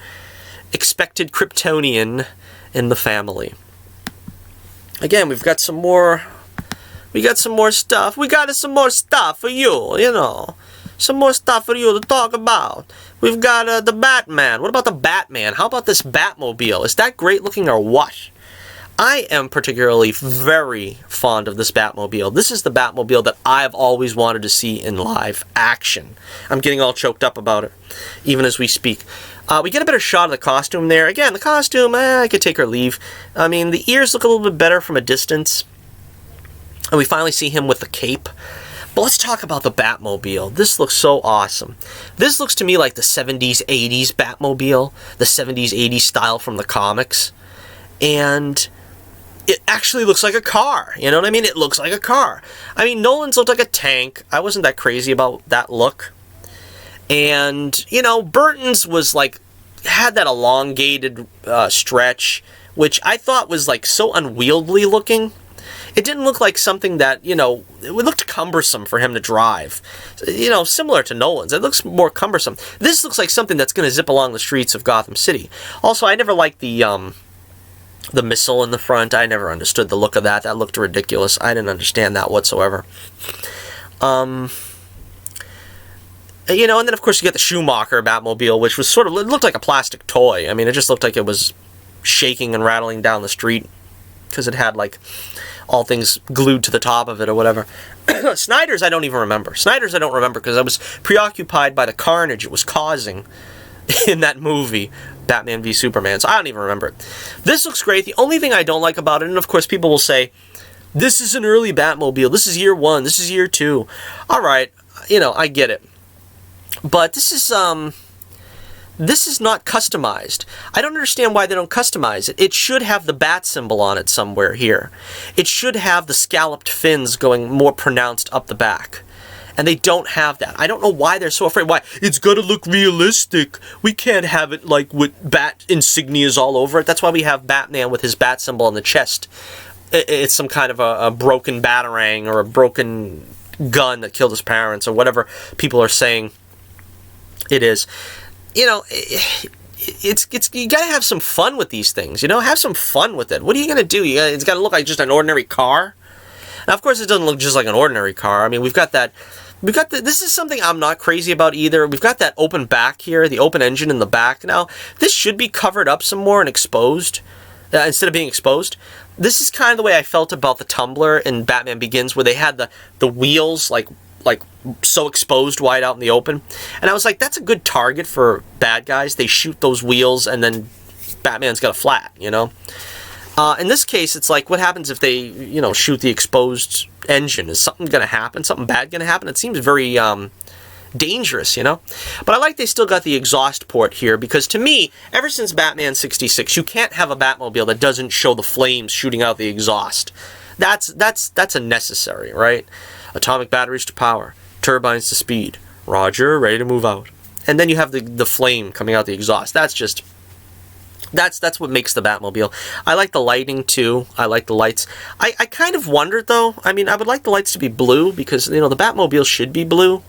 expected Kryptonian in the family. Again, we've got some more... We got some more stuff. We got some more stuff for you, Some more stuff for you to talk about. We've got the Batman. What about the Batman? How about this Batmobile? Is that great looking or what? I am particularly very fond of this Batmobile. This is the Batmobile that I've always wanted to see in live action. I'm getting all choked up about it, even as we speak. We get a better shot of the costume there. Again, the costume, I could take or leave. I mean, the ears look a little bit better from a distance. And we finally see him with the cape. But let's talk about the Batmobile. This looks so awesome. This looks to me like the 70s, 80s Batmobile. The 70s, 80s style from the comics. And it actually looks like a car. You know what I mean? It looks like a car. I mean, Nolan's looked like a tank. I wasn't that crazy about that look. And, Burton's was had that elongated stretch, which I thought was so unwieldy looking. It didn't look like something that, you know, it looked cumbersome for him to drive. You know, similar to Nolan's. It looks more cumbersome. This looks like something that's going to zip along the streets of Gotham City. Also, I never liked the missile in the front. I never understood the look of that. That looked ridiculous. I didn't understand that whatsoever. You know, and then of course you get the Schumacher Batmobile, which was sort of, it looked like a plastic toy. I mean, it just looked like it was shaking and rattling down the street because it had like all things glued to the top of it or whatever. Snyder's I don't even remember. Snyder's I don't remember because I was preoccupied by the carnage it was causing in that movie, Batman v Superman, so I don't even remember it. This looks great. The only thing I don't like about it, and of course people will say, this is an early Batmobile, this is year 1, this is year 2. Alright, you know, I get it. But this is not customized. I don't understand why they don't customize it. It should have the bat symbol on it somewhere here. It should have the scalloped fins going more pronounced up the back. And they don't have that. I don't know why they're so afraid. Why? It's got to look realistic. We can't have it like with bat insignias all over it. That's why we have Batman with his bat symbol on the chest. It's some kind of a broken batarang or a broken gun that killed his parents or whatever people are saying it is. You know, it's you gotta have some fun with these things. You know, have some fun with it. What are you gonna do? It's gotta look like just an ordinary car. Now, of course, it doesn't look just like an ordinary car. I mean, we've got that. This is something I'm not crazy about either. We've got that open back here, the open engine in the back. Now, this should be covered up some more and exposed instead of being exposed. This is kind of the way I felt about the Tumbler in Batman Begins, where they had the wheels like so exposed wide out in the open. And I was like, that's a good target for bad guys. They shoot those wheels and then Batman's got a flat, you know? In this case, it's like, what happens if they, you know, shoot the exposed engine? Is something going to happen? Something bad going to happen? It seems very dangerous, you know? But I like they still got the exhaust port here, because to me, ever since Batman 66, you can't have a Batmobile that doesn't show the flames shooting out the exhaust. That's unnecessary, right? Atomic batteries to power, turbines to speed. Roger, ready to move out. And then you have the flame coming out the exhaust. That's just... That's what makes the Batmobile. I like the lighting, too. I like the lights. I kind of wondered, though. I mean, I would like the lights to be blue, because, you know, the Batmobile should be blue.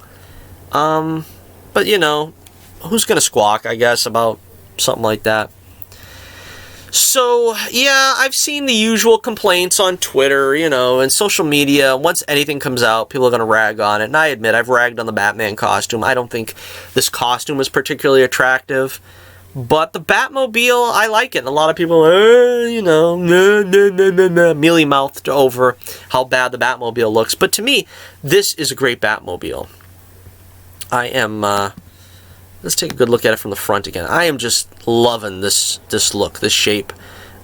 But, you know, who's going to squawk, I guess, about something like that? So, yeah, I've seen the usual complaints on Twitter, you know, and social media. Once anything comes out, people are going to rag on it. And I admit, I've ragged on the Batman costume. I don't think this costume is particularly attractive. But the Batmobile, I like it. And a lot of people, you know, mealy-mouthed over how bad the Batmobile looks. But to me, this is a great Batmobile. I am, let's take a good look at it from the front again. I am just loving this look, this shape.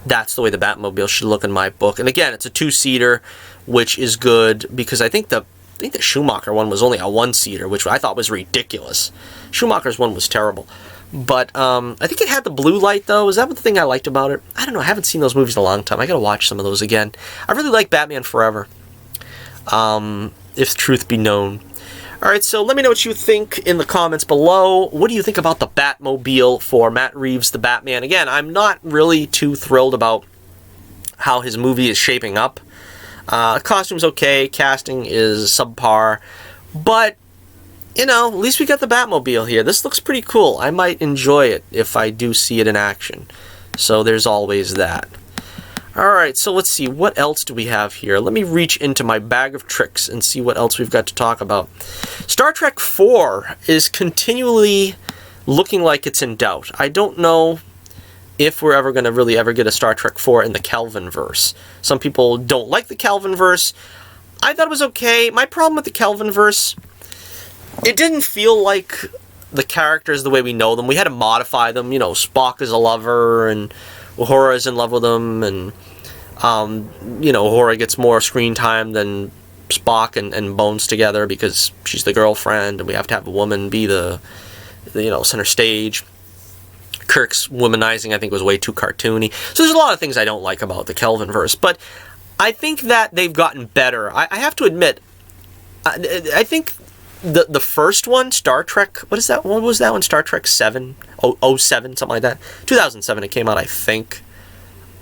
That's the way the Batmobile should look in my book. And again, it's a two-seater, which is good, because I think the Schumacher one was only a one-seater, which I thought was ridiculous. Schumacher's one was terrible. But I think it had the blue light, though. Is that the thing I liked about it? I don't know. I haven't seen those movies in a long time. I gotta watch some of those again. I really like Batman Forever, if truth be known. Alright, so let me know what you think in the comments below. What do you think about the Batmobile for Matt Reeves The Batman? Again, I'm not really too thrilled about how his movie is shaping up. Costume's okay. Casting is subpar. But... you know, at least we got the Batmobile here. This looks pretty cool. I might enjoy it if I do see it in action. So there's always that. Alright, so let's see. What else do we have here? Let me reach into my bag of tricks and see what else we've got to talk about. Star Trek 4 is continually looking like it's in doubt. I don't know if we're ever going to really ever get a Star Trek 4 in the Kelvinverse. Some people don't like the Kelvinverse. I thought it was okay. My problem with the Kelvinverse... it didn't feel like the characters the way we know them. We had to modify them. You know, Spock is a lover, and Uhura is in love with him, and, you know, Uhura gets more screen time than Spock and Bones together because she's the girlfriend, and we have to have a woman be the you know, center stage. Kirk's womanizing, I think, was way too cartoony. So there's a lot of things I don't like about the Kelvinverse, but I think that they've gotten better. I have to admit, I think... The first one, Star Trek, what was that one? Star Trek 7? 07, something like that. 2007 it came out, I think.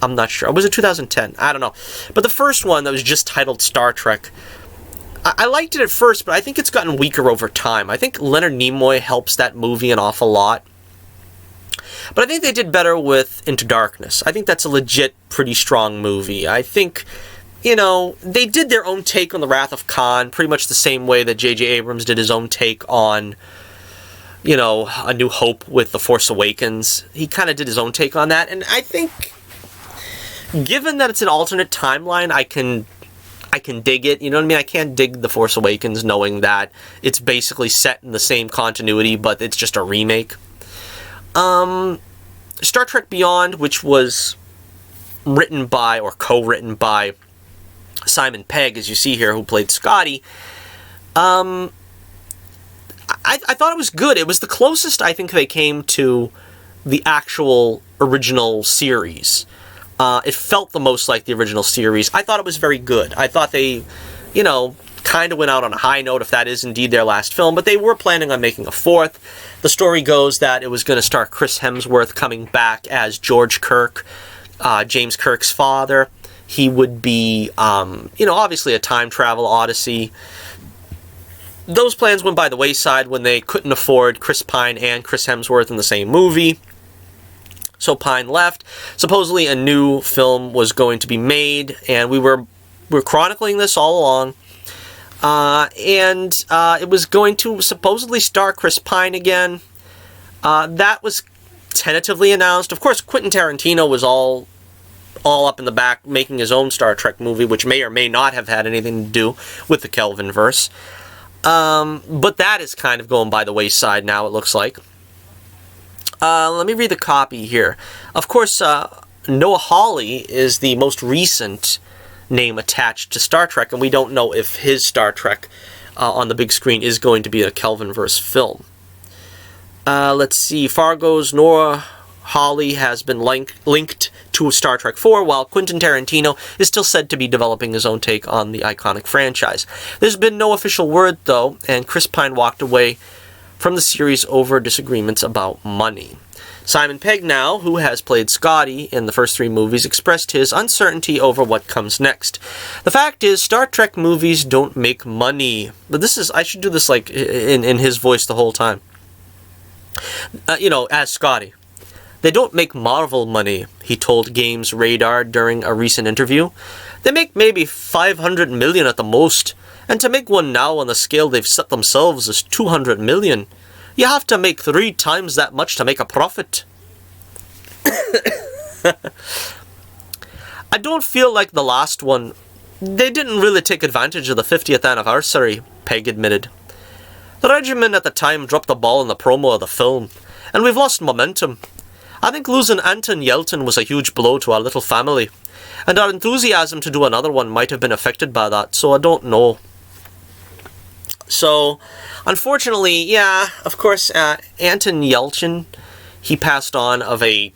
I'm not sure. Was it 2010? I don't know. But the first one that was just titled Star Trek, I liked it at first, but I think it's gotten weaker over time. I think Leonard Nimoy helps that movie an awful lot. But I think they did better with Into Darkness. I think that's a legit, pretty strong movie. I think, you know, they did their own take on The Wrath of Khan, pretty much the same way that J.J. Abrams did his own take on, you know, A New Hope with The Force Awakens. He kind of did his own take on that, and I think, given that it's an alternate timeline, I can dig it. You know what I mean? I can't dig The Force Awakens knowing that it's basically set in the same continuity, but it's just a remake. Star Trek Beyond, which was written by, or co-written by, Simon Pegg, as you see here, who played Scotty, I thought it was good. It was the closest I think they came to the actual original series. It felt the most like the original series. I thought it was very good. I thought they, you know, kind of went out on a high note, if that is indeed their last film, but they were planning on making a fourth. The story goes that it was going to star Chris Hemsworth coming back as George Kirk, James Kirk's father. He would be, you know, obviously a time travel odyssey. Those plans went by the wayside when they couldn't afford Chris Pine and Chris Hemsworth in the same movie. So Pine left. Supposedly a new film was going to be made, and we were chronicling this all along. It was going to supposedly star Chris Pine again. That was tentatively announced. Of course, Quentin Tarantino was all up in the back making his own Star Trek movie, which may or may not have had anything to do with the Kelvinverse. But that is kind of going by the wayside now, it looks like. Let me read the copy here. Of course, Noah Hawley is the most recent name attached to Star Trek, and we don't know if his Star Trek on the big screen is going to be a Kelvinverse film. Let's see. Fargo's Noah Hawley has been linked to Star Trek 4, while Quentin Tarantino is still said to be developing his own take on the iconic franchise. There's been no official word, though, and Chris Pine walked away from the series over disagreements about money. Simon Pegg now, who has played Scotty in the first 3 movies, expressed his uncertainty over what comes next. The fact is, Star Trek movies don't make money. But I should do this like in his voice the whole time. You know, as Scotty. They don't make Marvel money, he told Games Radar during a recent interview. They make maybe $500 million at the most, and to make one now on the scale they've set themselves is $200 million. You have to make 3 times that much to make a profit. I don't feel like the last one. They didn't really take advantage of the 50th anniversary, Pegg admitted. The regiment at the time dropped the ball in the promo of the film, and we've lost momentum. I think losing Anton Yelchin was a huge blow to our little family, and our enthusiasm to do another one might have been affected by that, so I don't know. So, unfortunately, yeah, of course, Anton Yelchin, he passed on of a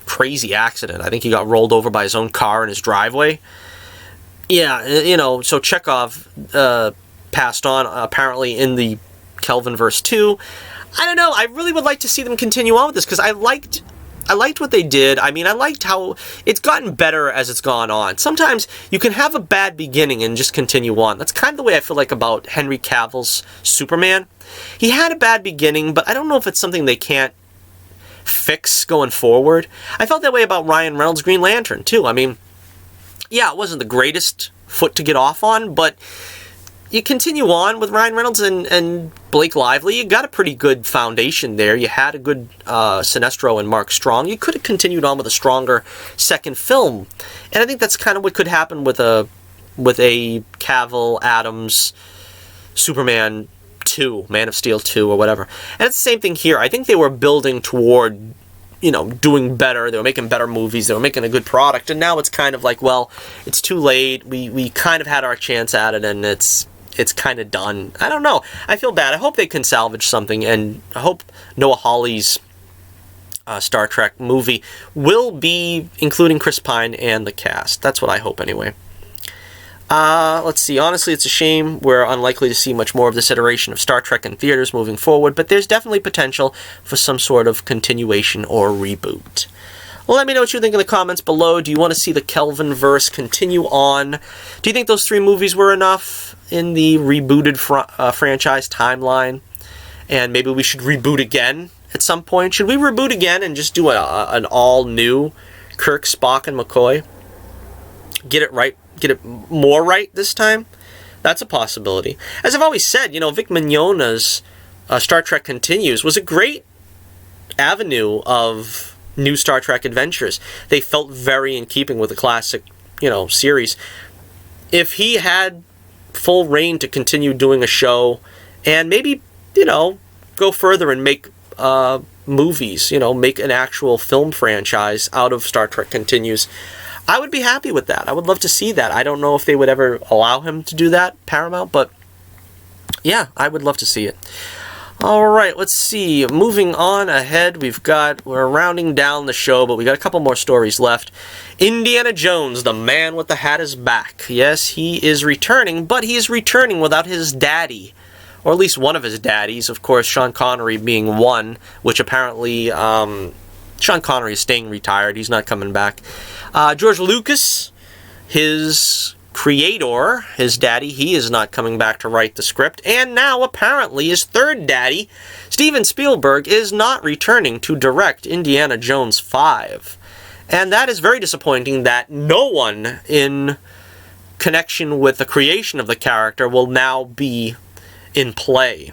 crazy accident. I think he got rolled over by his own car in his driveway. Yeah, you know, so Chekhov passed on, apparently, in the Kelvinverse 2. I don't know, I really would like to see them continue on with this, because I liked what they did. I mean, I liked how it's gotten better as it's gone on. Sometimes you can have a bad beginning and just continue on. That's kind of the way I feel like about Henry Cavill's Superman. He had a bad beginning, but I don't know if it's something they can't fix going forward. I felt that way about Ryan Reynolds' Green Lantern, too. I mean, yeah, it wasn't the greatest foot to get off on, but you continue on with Ryan Reynolds and Blake Lively. You got a pretty good foundation there. You had a good Sinestro and Mark Strong. You could have continued on with a stronger second film. And I think that's kind of what could happen with a Cavill, Adams, Superman 2, Man of Steel 2, or whatever. And it's the same thing here. I think they were building toward, you know, doing better. They were making better movies. They were making a good product. And now it's kind of like, well, it's too late. We kind of had our chance at it, and it's kind of done. I don't know. I feel bad. I hope they can salvage something, and I hope Noah Hawley's Star Trek movie will be including Chris Pine and the cast. That's what I hope, anyway. Let's see. Honestly, it's a shame. We're unlikely to see much more of this iteration of Star Trek in theaters moving forward, but there's definitely potential for some sort of continuation or reboot. Well, let me know what you think in the comments below. Do you want to see the Kelvin-verse continue on? Do you think those 3 movies were enough in the rebooted franchise timeline? And maybe we should reboot again at some point? Should we reboot again and just do an all-new Kirk, Spock, and McCoy? Get it right? Get it more right this time? That's a possibility. As I've always said, Vic Mignogna's Star Trek Continues was a great avenue of new Star Trek adventures. They felt very in keeping with the classic, series. If he had full reign to continue doing a show and maybe, go further and make movies, make an actual film franchise out of Star Trek Continues, I would be happy with that. I would love to see that. I don't know if they would ever allow him to do that, Paramount, but yeah, I would love to see it. All right, let's see. Moving on ahead, we're rounding down the show, but we got a couple more stories left. Indiana Jones, the man with the hat, is back. Yes, he is returning, but he is returning without his daddy, or at least one of his daddies. Of course, Sean Connery being one, which apparently Sean Connery is staying retired. He's not coming back. George Lucas, his creator, his daddy, he is not coming back to write the script. And now, apparently, his third daddy, Steven Spielberg, is not returning to direct Indiana Jones 5. And that is very disappointing that no one in connection with the creation of the character will now be in play.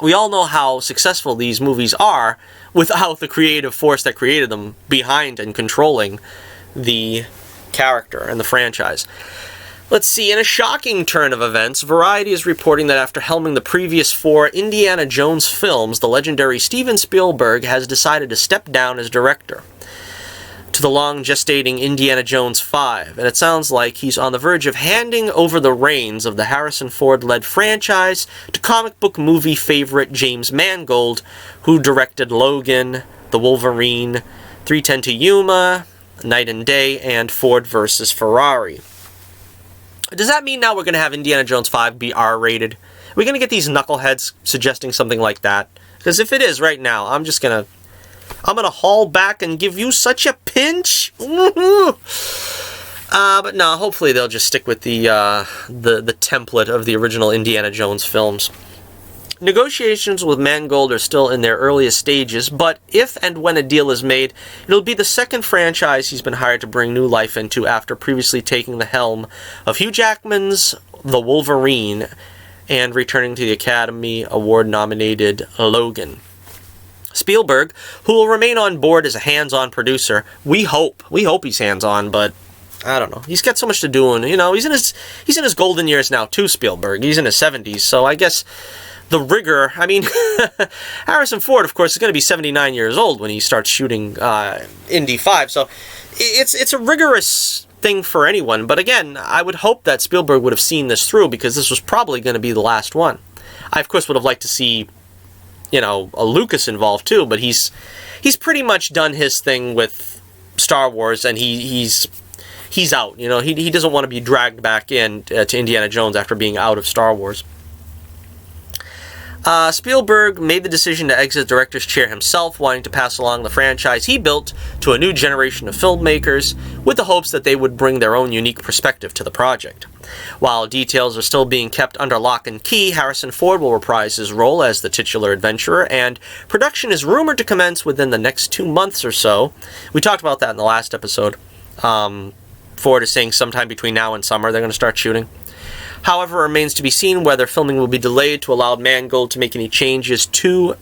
We all know how successful these movies are without the creative force that created them behind and controlling the character and the franchise. Let's see, in a shocking turn of events, Variety is reporting that after helming the previous 4 Indiana Jones films, the legendary Steven Spielberg has decided to step down as director to the long-gestating Indiana Jones 5, and it sounds like he's on the verge of handing over the reins of the Harrison Ford-led franchise to comic book movie favorite James Mangold, who directed Logan, The Wolverine, 3:10 to Yuma, Night and Day, and Ford vs. Ferrari. Does that mean now we're going to have Indiana Jones 5 be R-rated? Are we going to get these knuckleheads suggesting something like that? Because if it is right now, I'm going to haul back and give you such a pinch. But no, hopefully they'll just stick with the template of the original Indiana Jones films. Negotiations with Mangold are still in their earliest stages, but if and when a deal is made, it'll be the second franchise he's been hired to bring new life into after previously taking the helm of Hugh Jackman's The Wolverine and returning to the Academy Award-nominated Logan. Spielberg, who will remain on board as a hands-on producer, we hope he's hands-on, but I don't know. He's got so much to do, and he's in his golden years now too. Spielberg, he's in his 70s, so I guess the rigor. I mean, Harrison Ford, of course, is going to be 79 years old when he starts shooting Indy 5, so it's a rigorous thing for anyone. But again, I would hope that Spielberg would have seen this through, because this was probably going to be the last one. I, of course, would have liked to see a Lucas involved too, but he's pretty much done his thing with Star Wars, and he's out. He doesn't want to be dragged back in to Indiana Jones after being out of Star Wars. Spielberg made the decision to exit the director's chair himself, wanting to pass along the franchise he built to a new generation of filmmakers, with the hopes that they would bring their own unique perspective to the project. While details are still being kept under lock and key, Harrison Ford will reprise his role as the titular adventurer, and production is rumored to commence within the next 2 months or so. We talked about that in the last episode. Ford is saying sometime between now and summer they're going to start shooting. However, it remains to be seen whether filming will be delayed to allow Mangold to make any changes to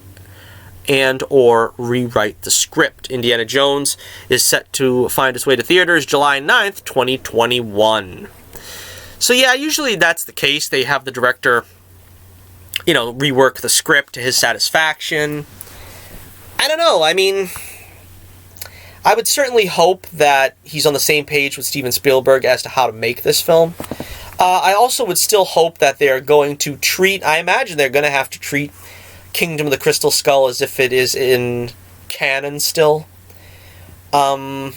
and or rewrite the script. Indiana Jones is set to find its way to theaters July 9th, 2021. So yeah, usually that's the case. They have the director, rework the script to his satisfaction. I don't know. I mean, I would certainly hope that he's on the same page with Steven Spielberg as to how to make this film. I also would still hope that they're going to I imagine they're going to have to treat Kingdom of the Crystal Skull as if it is in canon still. I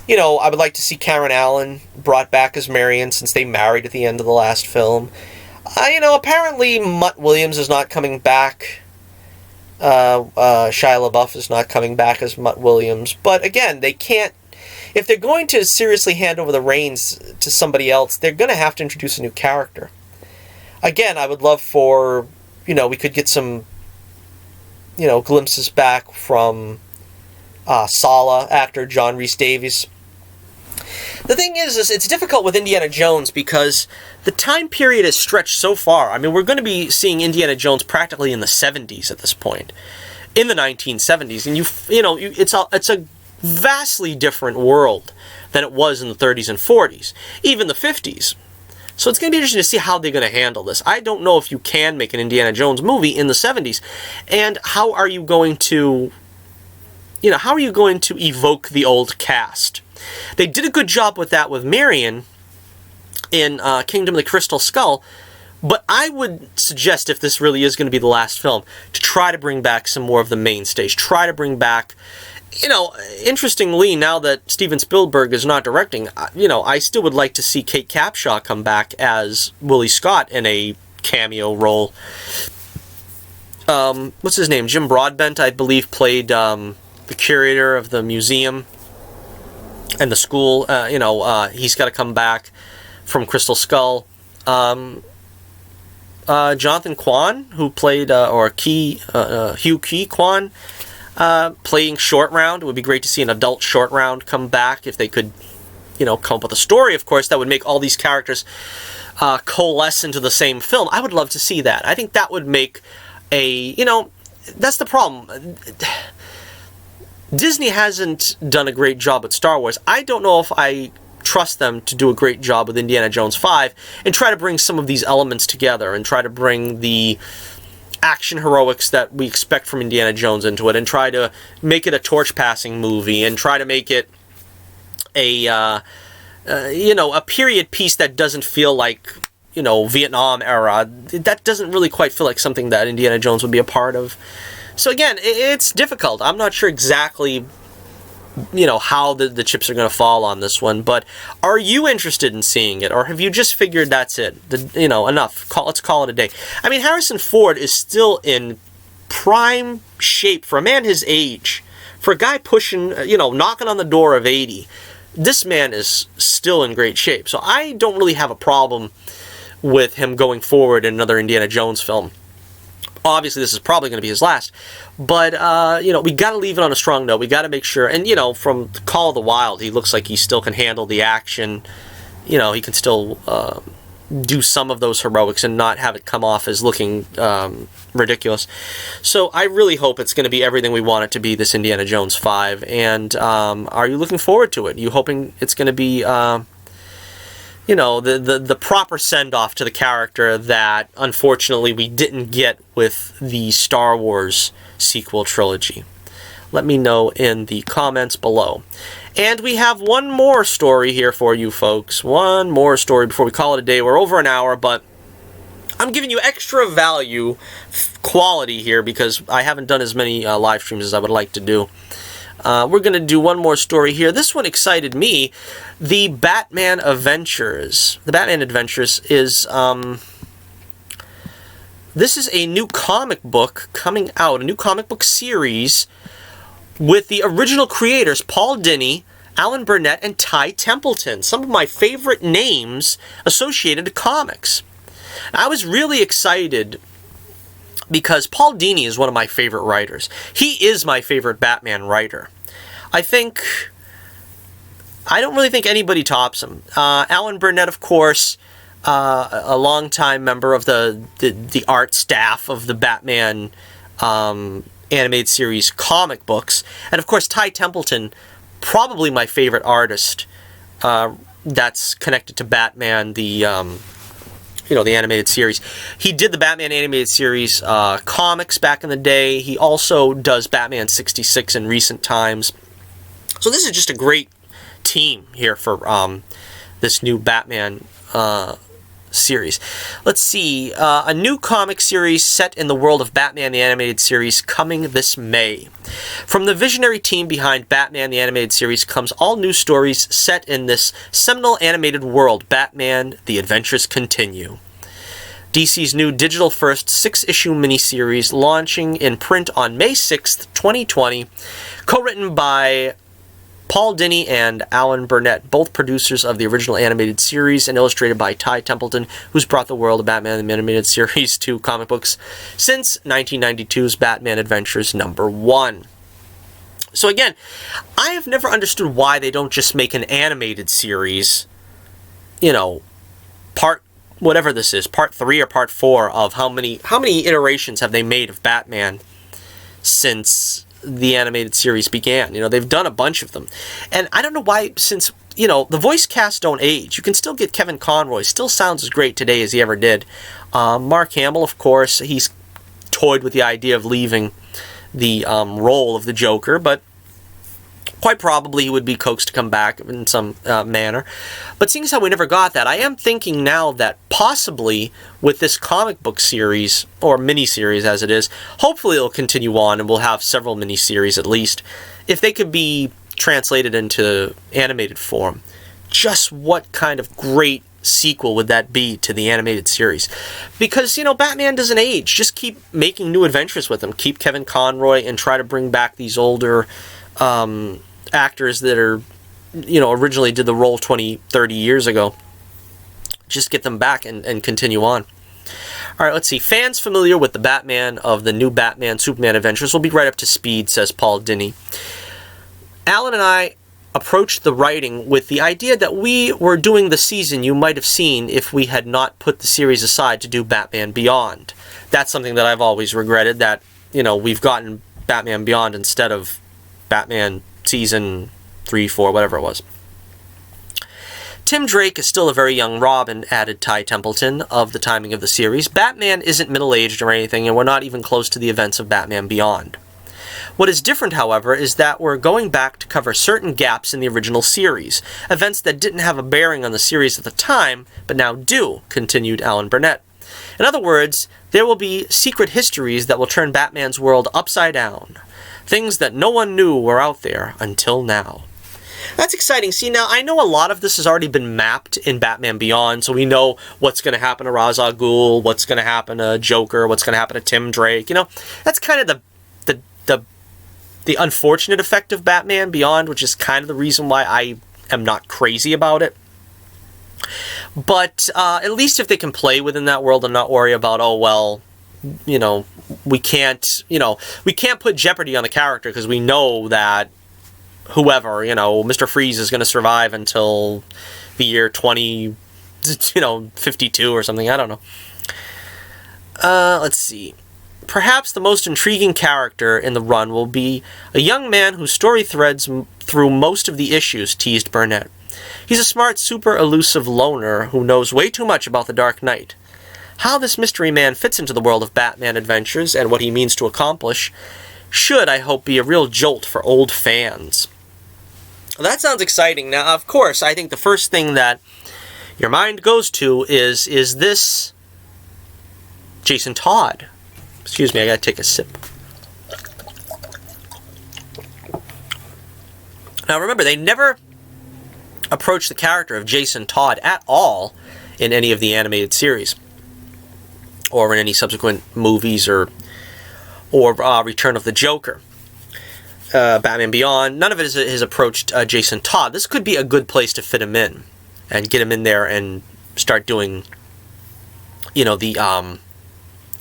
would like to see Karen Allen brought back as Marion, since they married at the end of the last film. Apparently Mutt Williams is not coming back Shia LaBeouf is not coming back as Mutt Williams. But again, they can't... If they're going to seriously hand over the reins to somebody else, they're going to have to introduce a new character. Again, I would love for, we could get some, glimpses back from Sala, actor John Rhys Davies. The thing is it's difficult with Indiana Jones because the time period is stretched so far. I mean, we're going to be seeing Indiana Jones practically in the 70s at this point, in the 1970s, and it's a vastly different world than it was in the 30s and 40s, even the 50s. So it's going to be interesting to see how they're going to handle this. I don't know if you can make an Indiana Jones movie in the 70s, and how are you going to evoke the old cast? They did a good job with that with Marion in Kingdom of the Crystal Skull, but I would suggest, if this really is going to be the last film, to try to bring back some more of the mainstays. Try to bring back, interestingly, now that Steven Spielberg is not directing, I still would like to see Kate Capshaw come back as Willie Scott in a cameo role. What's his name? Jim Broadbent, I believe, played the curator of the museum and the school. He's got to come back from Crystal Skull. Jonathan Kwan, who played, Hugh Key Kwan, playing Short Round. It would be great to see an adult Short Round come back if they could, come up with a story, of course, that would make all these characters coalesce into the same film. I would love to see that. I think that would make that's the problem. Disney hasn't done a great job with Star Wars. I don't know if I trust them to do a great job with Indiana Jones 5 and try to bring some of these elements together and try to bring the action heroics that we expect from Indiana Jones into it and try to make it a torch-passing movie and try to make it a period piece that doesn't feel like, Vietnam era. That doesn't really quite feel like something that Indiana Jones would be a part of. So again, it's difficult. I'm not sure exactly, how the chips are going to fall on this one, but are you interested in seeing it, or have you just figured that's it? Enough. Let's call it a day. I mean, Harrison Ford is still in prime shape for a man his age. For a guy pushing, knocking on the door of 80, this man is still in great shape. So I don't really have a problem with him going forward in another Indiana Jones film. Obviously, this is probably going to be his last, but, we got to leave it on a strong note. We got to make sure, and, from Call of the Wild, he looks like he still can handle the action. He can still do some of those heroics and not have it come off as looking ridiculous. So I really hope it's going to be everything we want it to be, this Indiana Jones 5, and are you looking forward to it? Are you hoping it's going to be... the proper send-off to the character that, unfortunately, we didn't get with the Star Wars sequel trilogy? Let me know in the comments below. And we have one more story here for you folks. One more story before we call it a day. We're over an hour, but I'm giving you extra value quality here because I haven't done as many live streams as I would like to do. We're going to do one more story here. This one excited me. The Batman Adventures. The Batman Adventures is, this is a new comic book coming out, a new comic book series with the original creators, Paul Dini, Alan Burnett, and Ty Templeton. Some of my favorite names associated to comics. I was really excited because Paul Dini is one of my favorite writers. He is my favorite Batman writer. I don't really think anybody tops him. Alan Burnett, of course, a longtime member of the art staff of the Batman animated series comic books. And, of course, Ty Templeton, probably my favorite artist that's connected to Batman, the animated series. He did the Batman animated series comics back in the day. He also does Batman 66 in recent times. So this is just a great team here for this new Batman series. Let's see. A new comic series set in the world of Batman the Animated Series coming this May. From the visionary team behind Batman the Animated Series comes all new stories set in this seminal animated world, Batman The Adventures Continue. DC's new digital-first 6-issue miniseries launching in print on May 6th, 2020, co-written by Paul Dini and Alan Burnett, both producers of the original animated series, and illustrated by Ty Templeton, who's brought the world of Batman the Animated Series to comic books since 1992's Batman Adventures #1. So again, I have never understood why they don't just make an animated series, you know, part whatever this is, part 3 or part 4 of how many iterations have they made of Batman since the animated series began. You know, they've done a bunch of them. And I don't know why, since, you know, the voice cast don't age. You can still get Kevin Conroy. Still sounds as great today as he ever did. Mark Hamill, of course, he's toyed with the idea of leaving the role of the Joker, but quite probably he would be coaxed to come back in some manner. But seeing as how we never got that, I am thinking now that possibly with this comic book series, or miniseries as it is, hopefully it'll continue on and we'll have several miniseries at least. If they could be translated into animated form, just what kind of great sequel would that be to the animated series? Because, you know, Batman doesn't age. Just keep making new adventures with him. Keep Kevin Conroy and try to bring back these older actors that are, you know, originally did the role 20, 30 years ago. Just get them back and continue on. All right, let's see. Fans familiar with the Batman of the new Batman Superman Adventures will be right up to speed, says Paul Dini. Alan and I approached the writing with the idea that we were doing the season you might have seen if we had not put the series aside to do Batman Beyond. That's something that I've always regretted, that, you know, we've gotten Batman Beyond instead of Batman season 3, 4, whatever it was. Tim Drake is still a very young Robin, added Ty Templeton, of the timing of the series. Batman isn't middle-aged or anything, and we're not even close to the events of Batman Beyond. What is different, however, is that we're going back to cover certain gaps in the original series, events that didn't have a bearing on the series at the time, but now do, continued Alan Burnett. In other words, there will be secret histories that will turn Batman's world upside down. Things that no one knew were out there until now. That's exciting. See, now, I know a lot of this has already been mapped in Batman Beyond, so we know what's going to happen to Ra's al Ghul, what's going to happen to Joker, what's going to happen to Tim Drake. You know, that's kind of the unfortunate effect of Batman Beyond, which is kind of the reason why I am not crazy about it. But at least if they can play within that world and not worry about, oh, well, you know, we can't put jeopardy on the character because we know that whoever, you know, Mr. Freeze is going to survive until the year 52 or something. I don't know. Let's see. Perhaps the most intriguing character in the run will be a young man whose story threads through most of the issues, teased Burnett. He's a smart, super elusive loner who knows way too much about the Dark Knight. How this mystery man fits into the world of Batman adventures and what he means to accomplish should, I hope, be a real jolt for old fans. That sounds exciting. Now, of course, I think the first thing that your mind goes to is this Jason Todd? Excuse me, I gotta take a sip. Now, remember, they never approached the character of Jason Todd at all in any of the animated series, or in any subsequent movies, or Return of the Joker, Batman Beyond. None of it has approached Jason Todd. This could be a good place to fit him in, and get him in there and start doing, you know, the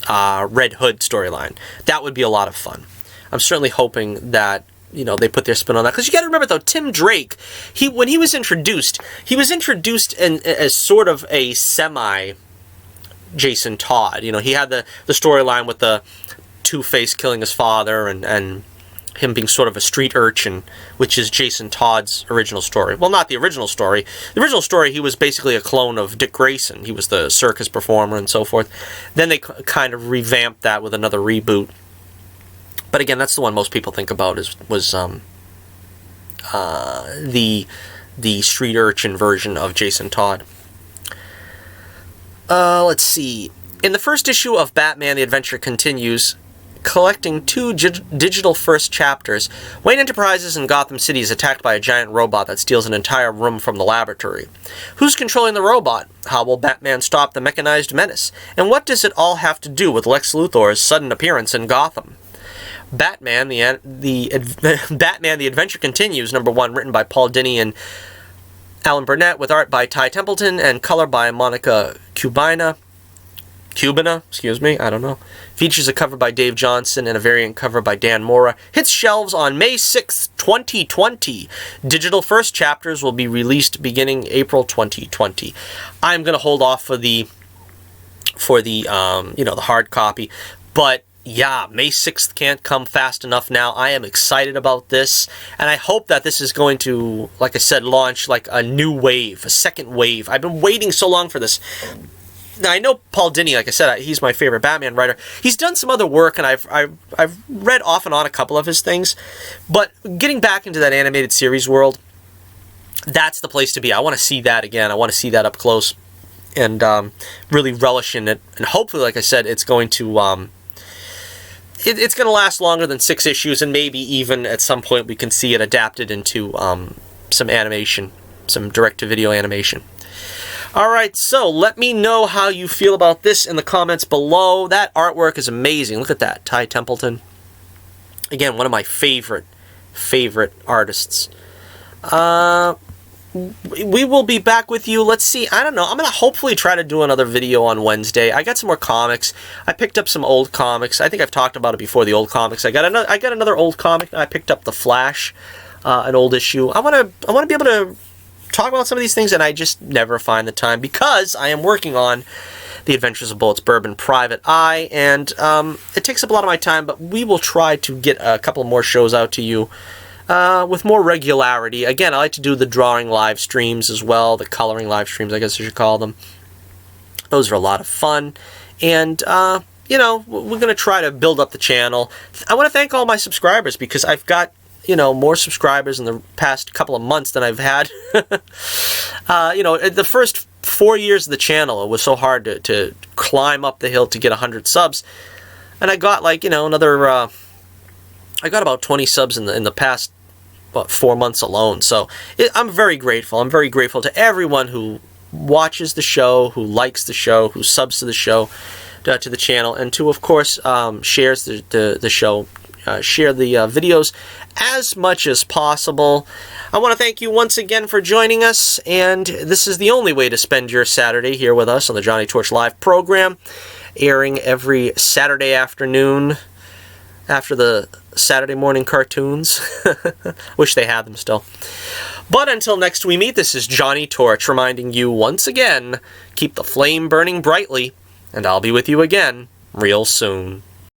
Red Hood storyline. That would be a lot of fun. I'm certainly hoping that, you know, they put their spin on that. Because you got to remember, though, Tim Drake, when he was introduced as sort of a semi-Jason Todd. You know, he had the storyline with the Two-Face killing his father and him being sort of a street urchin, which is Jason Todd's original story. Well, not the original story. The original story, he was basically a clone of Dick Grayson. He was the circus performer and so forth. Then they kind of revamped that with another reboot. But again, that's the one most people think about was the street urchin version of Jason Todd. Let's see. In the first issue of Batman: The Adventure Continues, collecting 2 digital first chapters. Wayne Enterprises in Gotham City is attacked by a giant robot that steals an entire room from the laboratory. Who's controlling the robot? How will Batman stop the mechanized menace? And what does it all have to do with Lex Luthor's sudden appearance in Gotham? Batman, the Adventure Continues, #1, written by Paul Dini and Alan Burnett, with art by Ty Templeton and color by Monica Cubina, I don't know. Features a cover by Dave Johnson and a variant cover by Dan Mora. Hits shelves on May 6th, 2020. Digital first chapters will be released beginning April 2020. I'm going to hold off for the the hard copy, but yeah, May 6th can't come fast enough now. I am excited about this, and I hope that this is going to, like I said, launch like a new wave, a second wave. I've been waiting so long for this. Now, I know Paul Dini, like I said, he's my favorite Batman writer. He's done some other work, and I've read off and on a couple of his things, but getting back into that animated series world, that's the place to be. I want to see that again. I want to see that up close and really relish in it, and hopefully, like I said, it's going to... It's going to last longer than 6 issues, and maybe even at some point we can see it adapted into some animation, some direct-to-video animation. Alright, so let me know how you feel about this in the comments below. That artwork is amazing. Look at that, Ty Templeton. Again, one of my favorite artists. We will be back with you. Let's see. I don't know. I'm going to hopefully try to do another video on Wednesday. I got some more comics. I picked up some old comics. I think I've talked about it before, the old comics. I got another old comic. I picked up The Flash, an old issue. I want to be able to talk about some of these things, and I just never find the time because I am working on The Adventures of Bullets Bourbon Private Eye, and it takes up a lot of my time, but we will try to get a couple more shows out to you with more regularity. Again, I like to do the drawing live streams as well, the coloring live streams, I guess you should call them. Those are a lot of fun, and we're going to try to build up the channel. I want to thank all my subscribers because I've got more subscribers in the past couple of months than I've had. The first 4 years of the channel, it was so hard to climb up the hill to get 100 subs, and I got another. I got about 20 subs in the past 4 months alone. So I'm very grateful. I'm very grateful to everyone who watches the show, who likes the show, who subs to the show, to the channel, and to, of course, shares the show, share the videos as much as possible. I want to thank you once again for joining us, and this is the only way to spend your Saturday here with us on the Johnny Torch Live program, airing every Saturday afternoon after the Saturday morning cartoons. Wish they had them still. But until next we meet, this is Johnny Torch reminding you once again, keep the flame burning brightly, and I'll be with you again real soon.